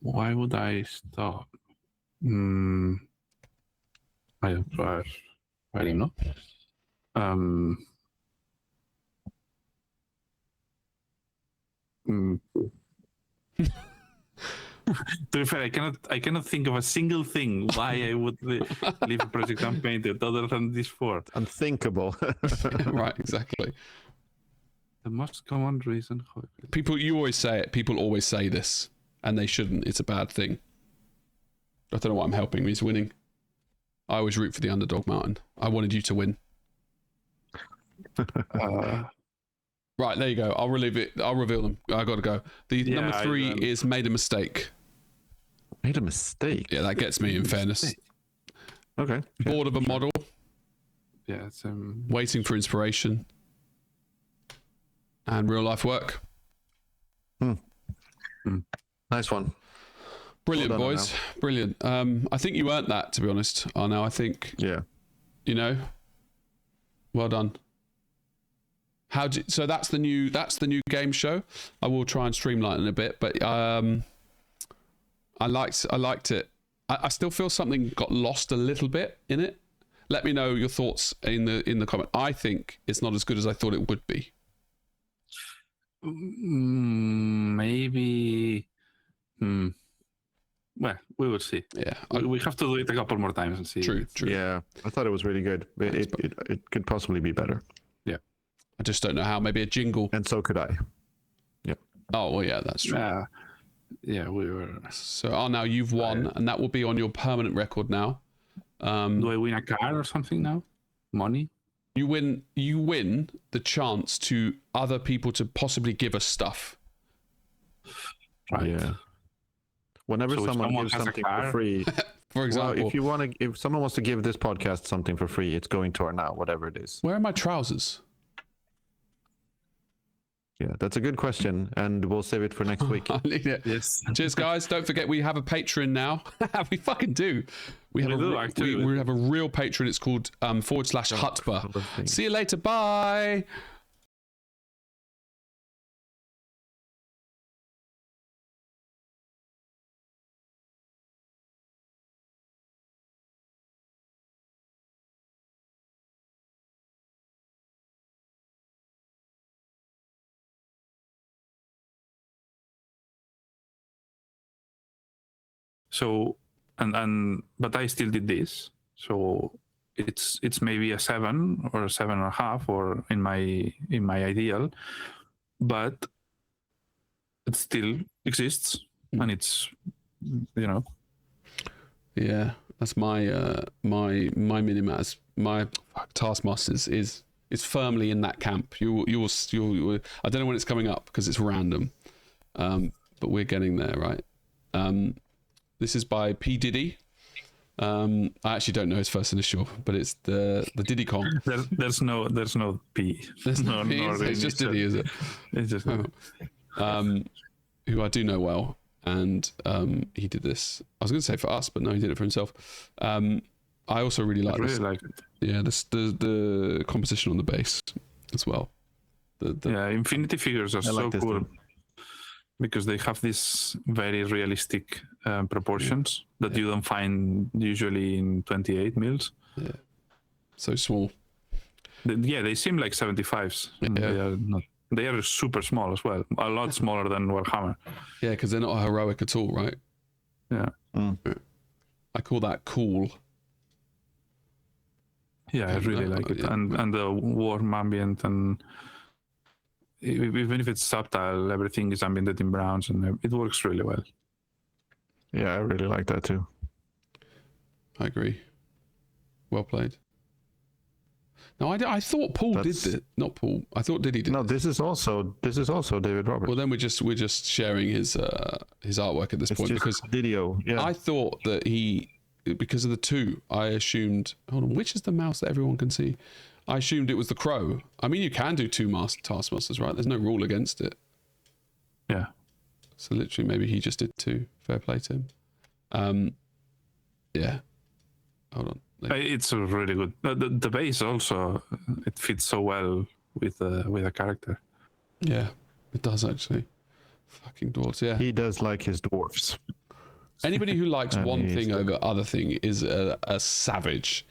Why would I stop? I don't know. To be fair, I cannot think of a single thing why I would leave a project unpainted other than this 4. Unthinkable. Right, exactly. The most common reason. You always say it. People always say this, and they shouldn't. It's a bad thing. I don't know what I'm helping. He's winning. I always root for the underdog, Martin. I wanted you to win. Right, there you go. I'll reveal them. I got to go. Number 3 is made a mistake. Made a mistake? Yeah, that gets me, in fairness. Okay. Bored of a model. Yeah, it's waiting for inspiration. And real life work. Nice one. Brilliant, well done, boys. Arnau. Brilliant. I think you earned that, to be honest, Arnau. I think. Yeah. You know. Well done. So that's the new game show. I will try and streamline it a bit, but I liked it. I still feel something got lost a little bit in it. Let me know your thoughts in the comment. I think it's not as good as I thought it would be. Maybe. Well, we will see. Yeah, we have to do it a couple more times and see. True. Yeah, I thought it was really good. It could possibly be better. Yeah. I just don't know how. Maybe a jingle. And so could I. Yeah. Oh, well, yeah, that's true. Yeah, we were. So, now you've won, and that will be on your permanent record now. Do I win a car or something now? Money? You win the chance to other people to possibly give us stuff. Right. Yeah. Whenever So if someone someone gives has a something car- for free, For example, well, if someone wants to give this podcast something for free, it's going to our now, whatever it is. where are my trousers? Yeah, that's a good question, and we'll save it for next week. I need it. Yes. Cheers, guys. Don't forget we have a Patreon now. We fucking do. We have we have a real Patreon. It's called /Hutba. See you later. Bye. So but I still did this. So it's maybe a 7 or a 7.5 or in my ideal, but it still exists and it's Yeah, that's my my minimas. My Taskmasters is firmly in that camp. You I don't know when it's coming up because it's random, but we're getting there, right? This is by P Diddy. I actually don't know his first initial, but it's the Diddy Kong. There's no P. There's no P. It's just Diddy, is it? It's just who I do know well, and he did this. I was going to say for us, but no, he did it for himself. I also really like this. Like it. Yeah, the composition on the bass as well. Yeah, Infinity figures are so cool because they have these very realistic proportions that you don't find usually in 28 mils. Yeah, so small. They seem like 75s. Yeah. They are not. They are super small as well. A lot smaller than Warhammer. Yeah, because they're not heroic at all, right? Yeah. I call that cool. Yeah, I really like it. Yeah. And the warm ambient, and even if it's subtle, everything is ambiented in browns, and it works really well. Yeah, I really like that too. I agree. Well played. No, I thought Paul did it. Not Paul. I thought Diddy did. No, this is also David Roberts. Well, then we're just sharing his artwork at this point because video. Yeah. I thought that because of the 2, I assumed. Hold on, which is the mouse that everyone can see? I assumed it was the Crow. I mean, you can do 2 Taskmasters, right? There's no rule against it. Yeah. So literally, maybe he just did 2. Fair play to him. Yeah. Hold on. It's really good. The base also, it fits so well with a character. Yeah, it does actually. Fucking dwarves, yeah. He does like his dwarfs. Anybody who likes one thing over other thing is a savage.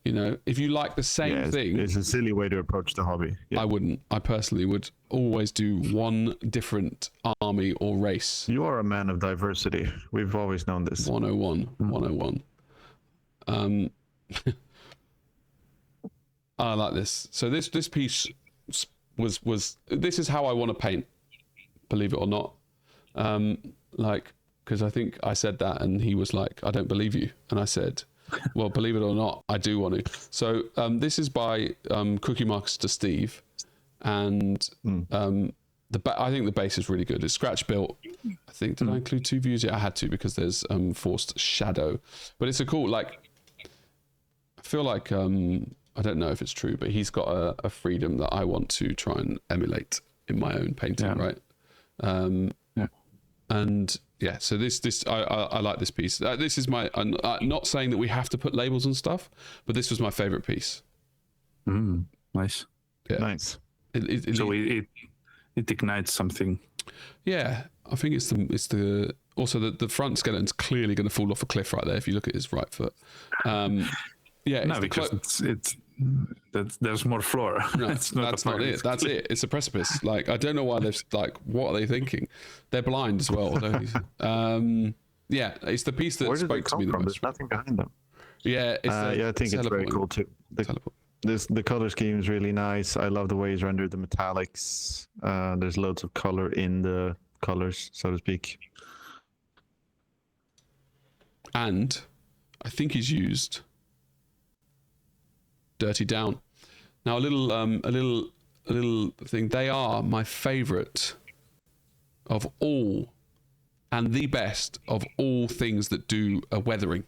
You know, if you like the same thing, it's a silly way to approach the hobby. Yeah. I wouldn't. I personally would always do one different army or race. You are a man of diversity. We've always known this. 101. I like this. So this piece was this is how I want to paint, believe it or not. Because I think I said that and he was like, I don't believe you. And I said, well, believe it or not, I do want to. So this is by Cookie Master Steve, and I think the base is really good. It's scratch built. I think, did I include 2 views? Yeah, I had to because there's forced shadow. But it's a cool, like, I feel like, I don't know if it's true, but he's got a freedom that I want to try and emulate in my own painting, right? And yeah, so this I like this piece. This is my, I'm not saying that we have to put labels and stuff, but this was my favorite piece. Nice. Yeah. Nice. It ignites something. Yeah, I think it's the also the front skeleton's clearly going to fall off a cliff right there if you look at his right foot. Yeah, no, because there's more floor. No, It's not that's not it. That's it. It's a precipice. Like, I don't know why they've, like, what are they thinking? They're blind as well. Yeah, it's the piece that spoke to me the most. There's nothing behind them. Yeah, I think it's very cool too. The color scheme is really nice. I love the way he's rendered the metallics. There's loads of color in the colors, so to speak. And I think he's used Dirty Down. Now a little thing. They are my favorite of all, and the best of all things that do a weathering.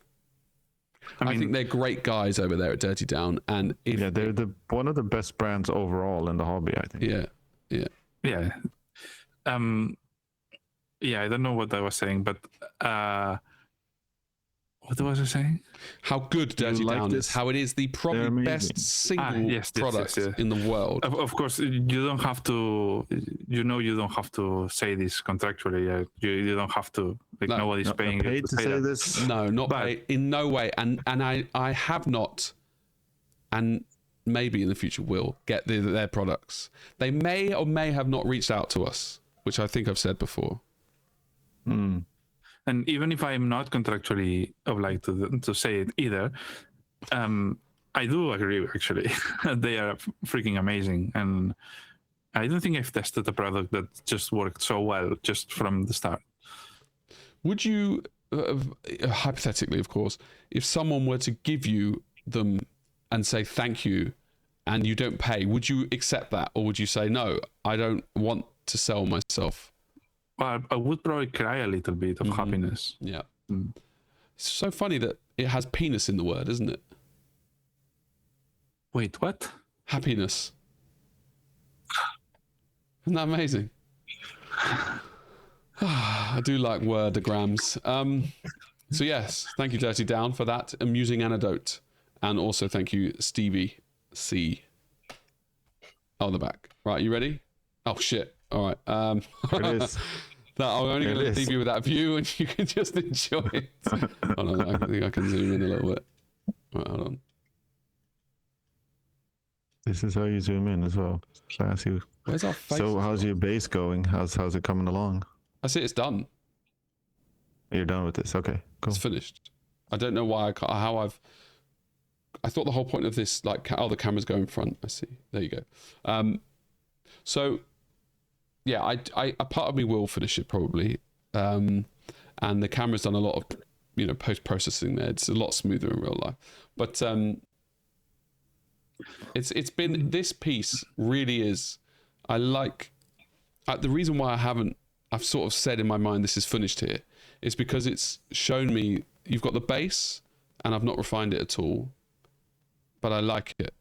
I think they're great guys over there at Dirty Down, and they're one of the best brands overall in the hobby, I think. Yeah. I don't know what I was saying, but what was I saying? How good Dirty Down is. How it is the probably best single product in the world. Of course, you don't have to. You don't have to say this contractually. You don't have to. Like, nobody's paying paid to say this. No, not paid in no way. And I have not, and maybe in the future will get their products. They may or may have not reached out to us, which I think I've said before. And even if I'm not contractually obliged to say it either, I do agree, actually. They are freaking amazing. And I don't think I've tested a product that just worked so well just from the start. Would you, hypothetically, of course, if someone were to give you them and say thank you and you don't pay, would you accept that? Or would you say, no, I don't want to sell myself? Well, I would probably cry a little bit of happiness. Yeah. It's so funny that it has penis in the word, isn't it? Wait, what? Happiness. Isn't that amazing? I do like wordagrams. So yes, thank you, Dirty Down, for that amusing anecdote. And also thank you, Stevie C. On the back. Right, you ready? Oh, shit. All right. It is. I'm only going to leave you with that view, and you can just enjoy it. Hold on, I think I can zoom in a little bit. Right, hold on. This is how you zoom in as well. Classy. Where's our face? So how's your base going? How's it coming along? I see it's done. You're done with this. Okay, cool. It's finished. I don't know why I thought the whole point of this, like, the camera's go in front. I see. There you go. So yeah, I a part of me will finish it probably. And the camera's done a lot of, post-processing there. It's a lot smoother in real life. But it's been, this piece really is, I like, the reason why I've sort of said in my mind this is finished here is because it's shown me you've got the base and I've not refined it at all, but I like it.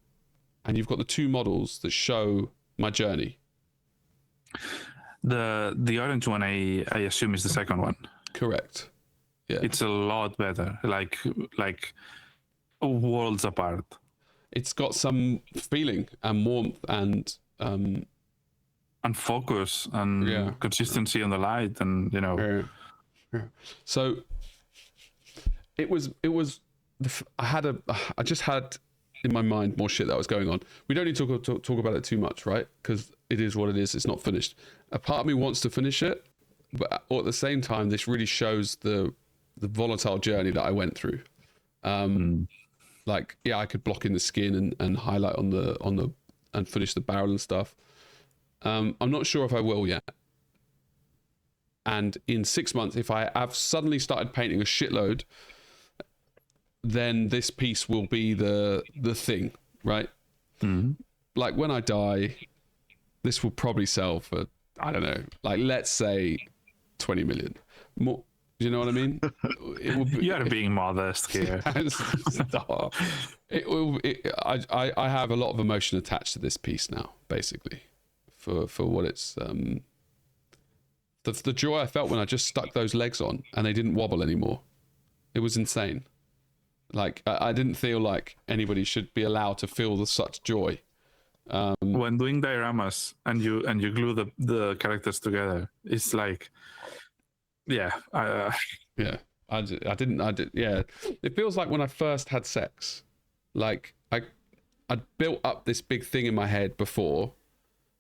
And you've got the two models that show my journey. The orange one, I assume, is the second one. Correct. Yeah. It's a lot better, like worlds apart. It's got some feeling and warmth and focus and consistency on the light, and So it was I just had in my mind more shit that was going on. We don't need to talk about it too much, right? Because it is what it is. It's not finished. A part of me wants to finish it, but at the same time, this really shows the volatile journey that I went through. Like, yeah, I could block in the skin and highlight on the and finish the barrel and stuff. I'm not sure if I will yet. And in 6 months, if I have suddenly started painting a shitload, then this piece will be the thing, right? Like, when I die, this will probably sell for, I don't know, like, let's say 20 million more. Do you know what I mean? It will be, you are being modest here. Stop. I have a lot of emotion attached to this piece now, basically, for what it's the joy I felt when I just stuck those legs on and they didn't wobble anymore. It was insane. Like, I didn't feel like anybody should be allowed to feel such joy. When doing dioramas and you glue the characters together, it's like, yeah. I did. Yeah. It feels like when I first had sex. Like, I'd built up this big thing in my head before,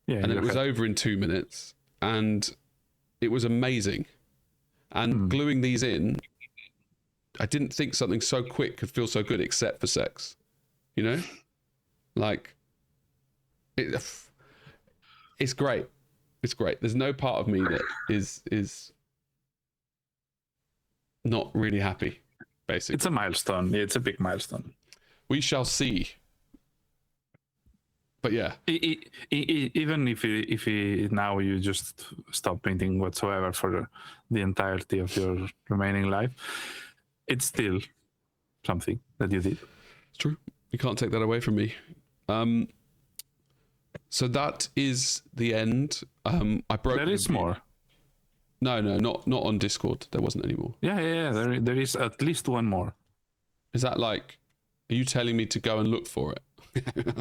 and it was over in 2 minutes, and it was amazing. And gluing these in, I didn't think something so quick could feel so good, except for sex. You know, like it's great. It's great. There's no part of me that is not really happy. Basically, it's a milestone. Yeah, it's a big milestone. We shall see. But yeah, even if now you just stop painting whatsoever for the entirety of your remaining life, it's still something that you did. It's true. You can't take that away from me. So that is the end. I broke. There is more. No, not on Discord. There wasn't any more. Yeah. There is at least one more. Is that like? Are you telling me to go and look for it?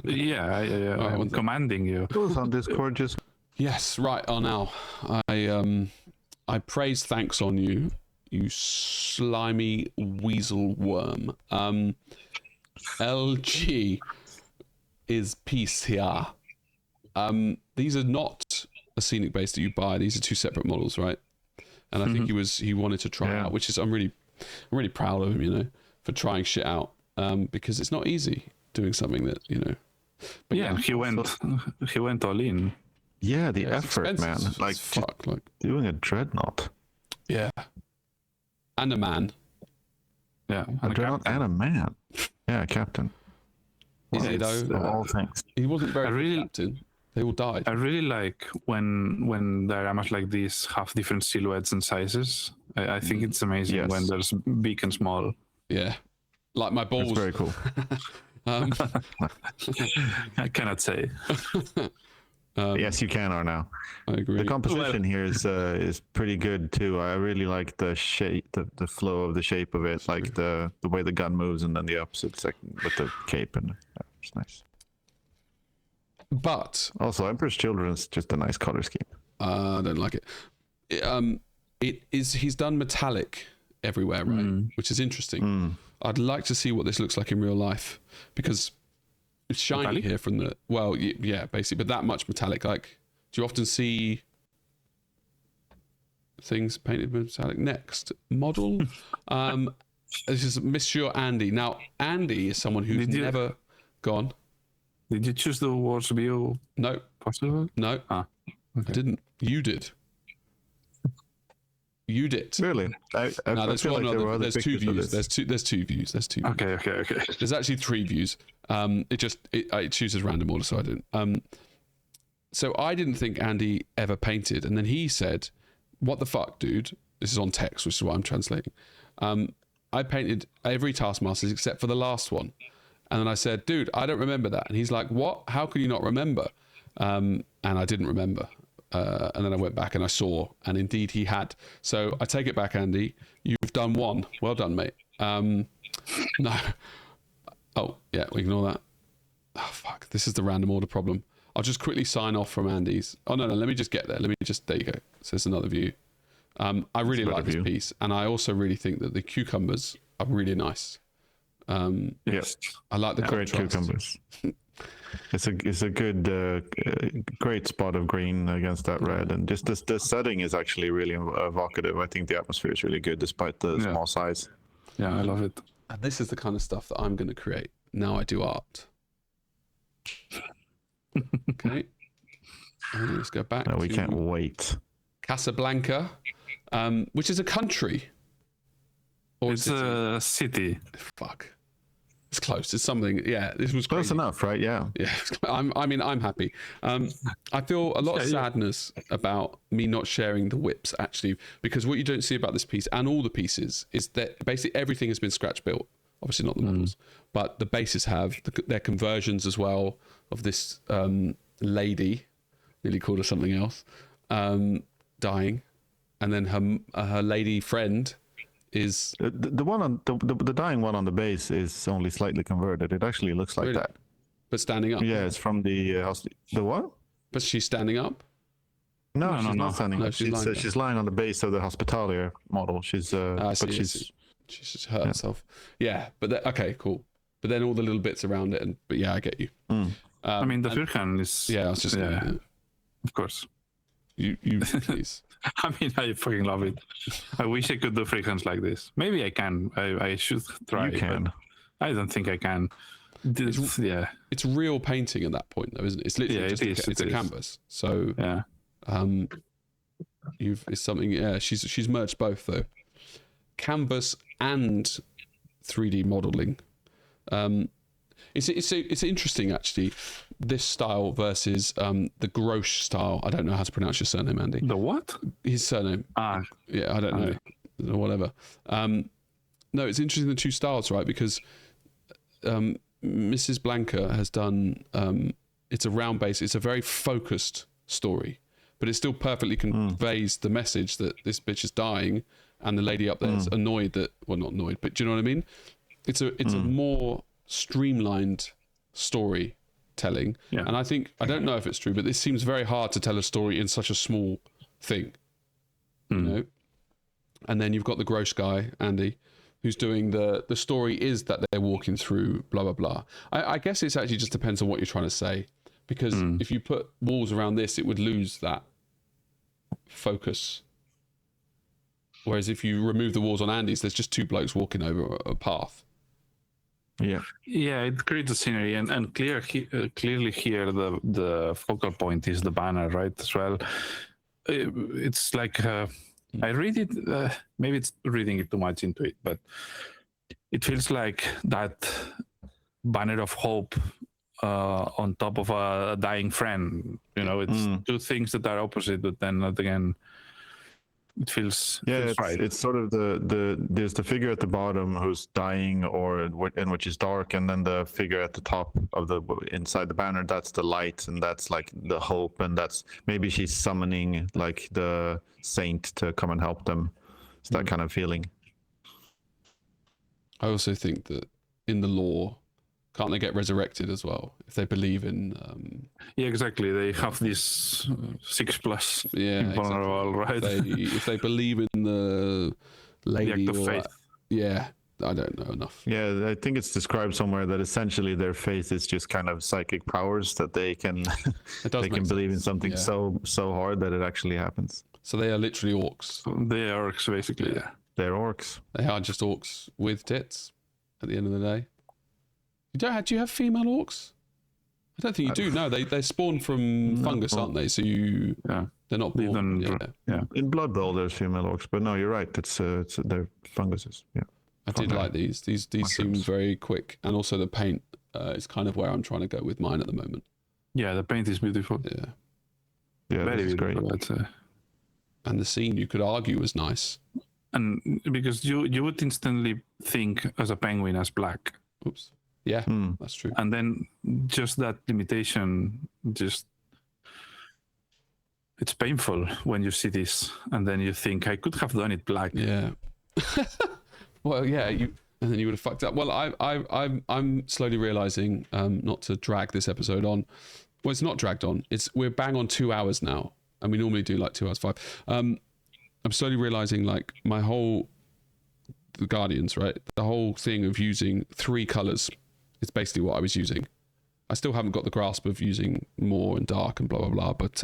Yeah. I'm commanding you. Those on Discord just. Yes, right. Oh, now I praise thanks on you, you slimy weasel worm. LG is peace here. These are not a scenic base that you buy. These are two separate models, right? And I think he wanted to try it out, which is I'm really proud of him, you know, for trying shit out. Because it's not easy doing something that, you know. But yeah, he went all in. Yeah, the effort, man. Like, fuck, like doing a dreadnought. Yeah. And a man. Yeah. A dreadnought and a man. Yeah, captain. Is he though? Of all things. He wasn't very good captain. They all died. I really like when dioramas like this have different silhouettes and sizes. I think it's amazing when there's big and small. Yeah. Like my balls. That's very cool. I cannot say. Yes, you can, now. I agree. The composition here is pretty good too. I really like the shape, the flow of the shape of it, like the way the gun moves, and then the opposite second with the cape, and it's nice. But also, Emperor's Children's just a nice color scheme. I don't like it. It is. He's done metallic everywhere, right? Which is interesting. I'd like to see what this looks like in real life, because it's shiny metallic? Here from the yeah, basically, but that much metallic. Like, do you often see things painted with metallic? Next model. This is Monsieur Andy. Now, Andy is someone who's never gone. Did you choose the Wars View? No. Possible? No. Okay. I didn't. You did. You did. Really? No, there's one other. There's two views. There's two views. Okay. There's actually three views. It chooses random order, so I didn't. So I didn't think Andy ever painted, and then he said, "What the fuck, dude?" This is on text, which is what I'm translating. I painted every Taskmasters except for the last one, and then I said, "Dude, I don't remember that." And he's like, "What? How could you not remember?" And I didn't remember. And then I went back and I saw, and indeed he had. So I take it back, Andy. You've done one. Well done, mate. No. Oh, yeah, we ignore that. Oh, fuck. This is the random order problem. I'll just quickly sign off from Andy's. Oh, no, let me just get there. There you go. So there's another view. I really like this piece. And I also really think that the cucumbers are really nice. Yes. I like the great cucumbers. It's a good, great spot of green against that red, and just the setting is actually really evocative. I think the atmosphere is really good despite the small size. Yeah, I love it. And this is the kind of stuff that I'm going to create. Now I do art. Okay. Let's go back. No, we can't wait. Casablanca, which is a country. Or it's a city. Fuck. It's close. It's something. Yeah, this was close enough, right? Yeah. Yeah. I'm happy. I feel a lot of sadness about me not sharing the whips, actually, because what you don't see about this piece and all the pieces is that basically everything has been scratch built. Obviously not the models, but the bases have their conversions as well of this lady, nearly called her something else, dying, and then her lady friend. Is the one on the dying one on the base is only slightly converted. It actually looks like that, but standing up. Yeah, it's from the what? But she's standing up. No, she's not standing up. She's lying on the base of the Hospitalier model. She's just hurt herself. Yeah, but okay, cool. but then all the little bits around it. But yeah, I get you. I mean, the Furkan is. Yeah, I was just. Of course. You please. I mean, I fucking love it. I wish I could do freehands like this. Maybe I can. I should try. You can. I don't think I can. It's real painting at that point, though, isn't it? It's literally it's a canvas. So yeah. It's something. Yeah, she's merged both though, canvas and 3D modeling. It's interesting actually, this style versus the Grosch style. I don't know how to pronounce your surname, Andy. The what? His surname. Yeah, I don't know. Or whatever. No, it's interesting, the two styles, right? Because Mrs. Blanca has done. It's a round base. It's a very focused story, but it still perfectly conveys the message that this bitch is dying, and the lady up there is annoyed that. Well, not annoyed, but do you know what I mean? It's a more streamlined storytelling, and I don't know if it's true, but this seems very hard to tell a story in such a small thing, you know. And then you've got the Gross guy, Andy, who's doing the story is that they're walking through blah blah blah. I guess it's actually just depends on what you're trying to say, because if you put walls around this, it would lose that focus. Whereas if you remove the walls on Andy's, there's just two blokes walking over a path. Yeah, it creates a scenery, and clearly here the focal point is the banner, right? As well, it's like I read it. Maybe it's reading it too much into it, but it feels like that banner of hope on top of a dying friend. You know, it's two things that are opposite, but then again. It feels right. It's sort of there's the figure at the bottom who's dying and which is dark, and then the figure at the top of the inside the banner, that's the light, and that's like the hope, and that's maybe she's summoning like the saint to come and help them. It's that kind of feeling. I also think that in the lore, can't they get resurrected as well if they believe in? Yeah, exactly. They have this 6+ invulnerable, exactly. right? If they believe in the lady, the act of faith. I don't know enough. Yeah, I think it's described somewhere that essentially their faith is just kind of psychic powers that they can believe in something so hard that it actually happens. So they are literally orcs. They are orcs, basically. Yeah, they're orcs. They are just orcs with tits. At the end of the day. Do you have female orcs? I don't think you do. No, they spawn from fungus, aren't they? So they're not born. In Blood Bowl, there's female orcs, but no, you're right. It's they're funguses. Yeah, I did like these. These seem very quick, and also the paint is kind of where I'm trying to go with mine at the moment. Yeah, the paint is beautiful. Yeah, very great. And the scene, you could argue, was nice. And because you would instantly think as a penguin as black. Oops. Yeah, that's true. And then just that limitation, it's painful when you see this, and then you think I could have done it black. Yeah. Well, yeah, and then you would have fucked up. Well, I'm slowly realizing, not to drag this episode on. Well, it's not dragged on. We're bang on 2 hours now, and we normally do like 2 hours 5. I'm slowly realizing like the Guardians, right? The whole thing of using 3 colors. It's basically what I was using. I still haven't got the grasp of using more and dark and blah blah blah, but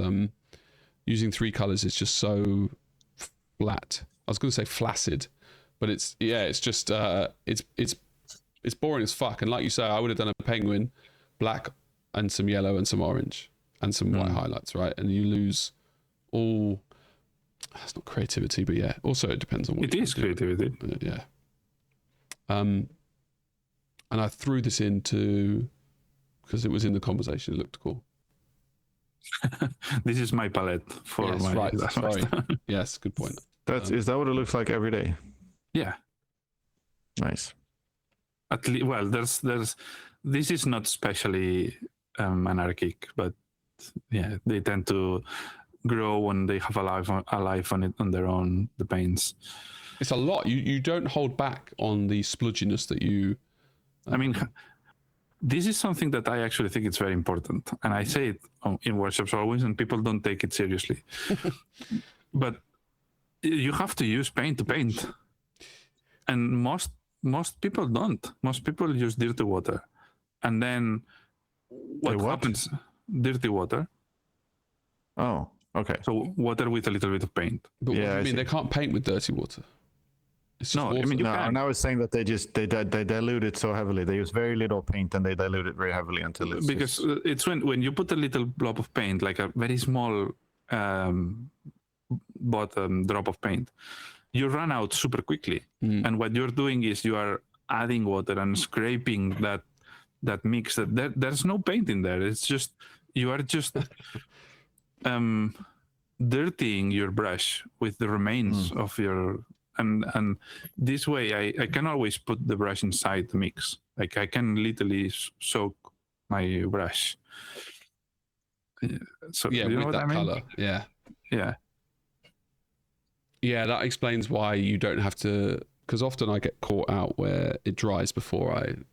using 3 colors is just so flat. I was going to say flaccid, but it's just it's boring as fuck. And like you say, I would have done a penguin, black and some yellow and some orange and some white highlights, right? And you lose all. That's not creativity, but yeah. Also, it depends on what it is creativity. Yeah. And I threw this into because it was in the conversation. It looked cool. This is my palette for my. Right. Sorry. Yes, good point. Is that what it looks like every day? Yeah. Nice. At least, well, there's. This is not especially anarchic, but yeah, they tend to grow when they have a life on it on their own. The paints. It's a lot. You don't hold back on the spludginess that you. I mean, this is something that I actually think it's very important, and I say it in workshops always, and people don't take it seriously. But you have to use paint to paint, and most most people don't. Most people use dirty water, and then what happens? Dirty water. Oh, okay. So water with a little bit of paint. But what do you mean? They can't paint with dirty water. It's just water. I mean you can. Now I was saying that they dilute it so heavily. They use very little paint and they dilute it very heavily until it's it's when you put a little blob of paint, like a very small bottom drop of paint, you run out super quickly. And what you're doing is you are adding water and scraping that mix. There's no paint in there. It's just you are just dirtying your brush with the remains of your. And this way, I can always put the brush inside the mix. Like I can literally soak my brush. So yeah, you know with what that I mean? color. Yeah. Yeah. That explains why you don't have to. Because often I get caught out where it dries before I. Do you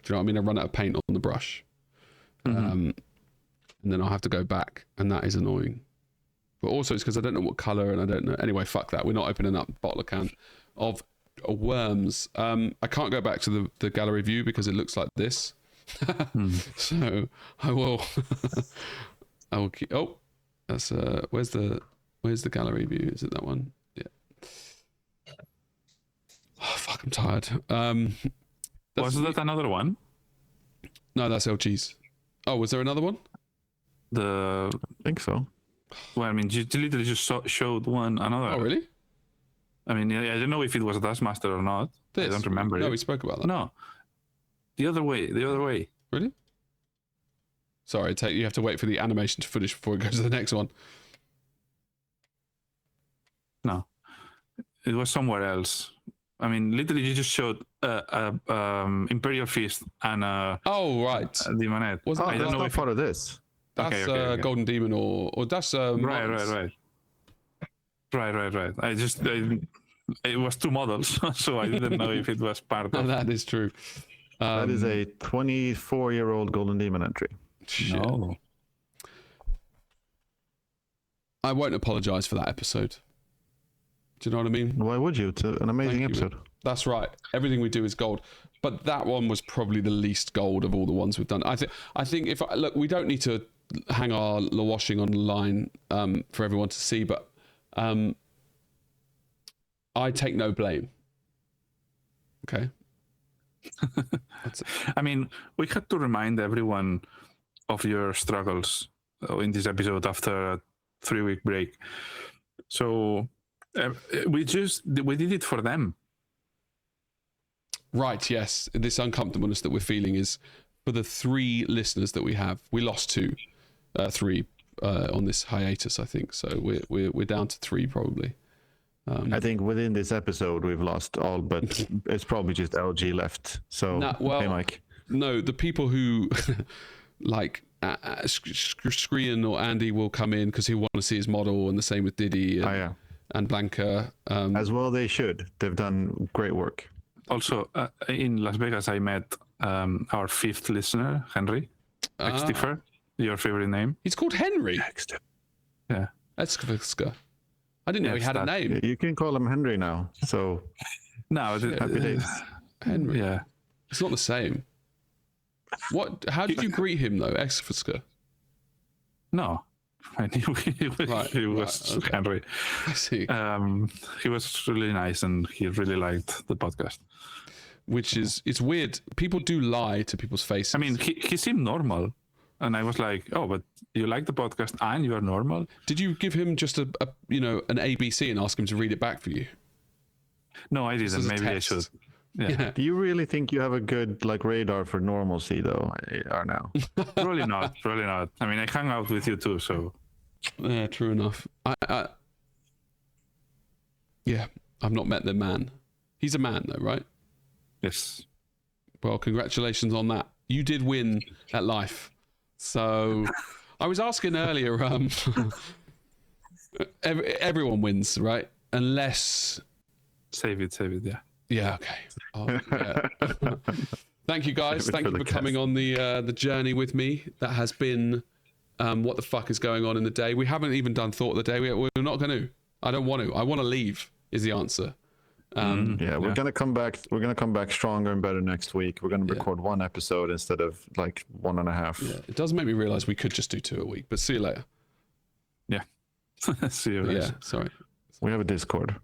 know what I mean? I run out of paint on the brush, and then I'll have to go back, and that is annoying. But also it's because I don't know what color and I don't know. Anyway, fuck that. We're not opening up a bottle of can of worms. I can't go back to the gallery view because it looks like this. So I will. I will keep. Oh, that's where's the gallery view? Is it that one? Yeah. Oh, fuck, I'm tired. Was that another one? No, that's LG's. Oh, was there another one? I think so. Well, I mean, you literally just showed another. Oh, really? I mean, I don't know if it was a Taskmaster or not. I don't remember. No, we spoke about that. No, the other way. Really? Sorry, you have to wait for the animation to finish before it goes to the next one. No, it was somewhere else. I mean, literally, you just showed Imperial Fist and oh, right, Demonette. I don't know if part of this. That's okay. Golden Demon or that's right. It was two models, so I didn't know if it was part of. That is true. That is a 24-year-old Golden Demon entry. Shit. No. I won't apologize for that episode. Do you know what I mean? Why would you? It's an amazing episode. That's right. Everything we do is gold. But that one was probably the least gold of all the ones we've done. I think if look, we don't need to hang our washing on the line for everyone to see, but I take no blame. Okay. I mean, we had to remind everyone of your struggles in this episode after a 3-week break. So we did it for them. Right, yes. This uncomfortableness that we're feeling is for the 3 listeners that we have. We lost 3 on this hiatus, I think. So we're down to 3 probably. I think within this episode we've lost all, but it's probably just LG left. So hey, Mike. No, the people who like Skrian or Andy will come in because he want to see his model, and the same with Diddy and Blanca. As well, they should. They've done great work. Also, in Las Vegas, I met our 5th listener, Henry. Extifer, your favorite name. He's called Henry. Yeah. Extifer. I didn't know he had a name. You can call him Henry now. So no, happy days. Henry. Yeah. It's not the same. What? How did you greet him though, Extifer? No. I knew he was okay. Henry. I see. He was really nice and he really liked the podcast. Which is, it's weird. People do lie to people's faces. I mean, he seemed normal. And I was like, oh, but you like the podcast and you are normal? Did you give him just an ABC and ask him to read it back for you? No, I didn't. Maybe I should. Yeah. Do you really think you have a good radar for normalcy though, Arnau? Probably not. I mean, I hang out with you too, so. Yeah, true enough. I've not met the man. He's a man though, right? Yes. Well, congratulations on that. You did win at life. So I was asking earlier, everyone wins, right? Unless... Save it, yeah. Yeah, okay. Oh, yeah. Thank you guys. Thank you for coming on the journey with me. That has been what the fuck is going on in the day. We haven't even done thought of the day. We're not going to. I don't want to. I want to leave is the answer. We're gonna come back. We're gonna come back stronger and better next week. We're gonna record 1 episode instead of like 1.5. Yeah, it does make me realize we could just do 2 a week. But see you later. Yeah. See you later. Yeah, sorry. We have a Discord.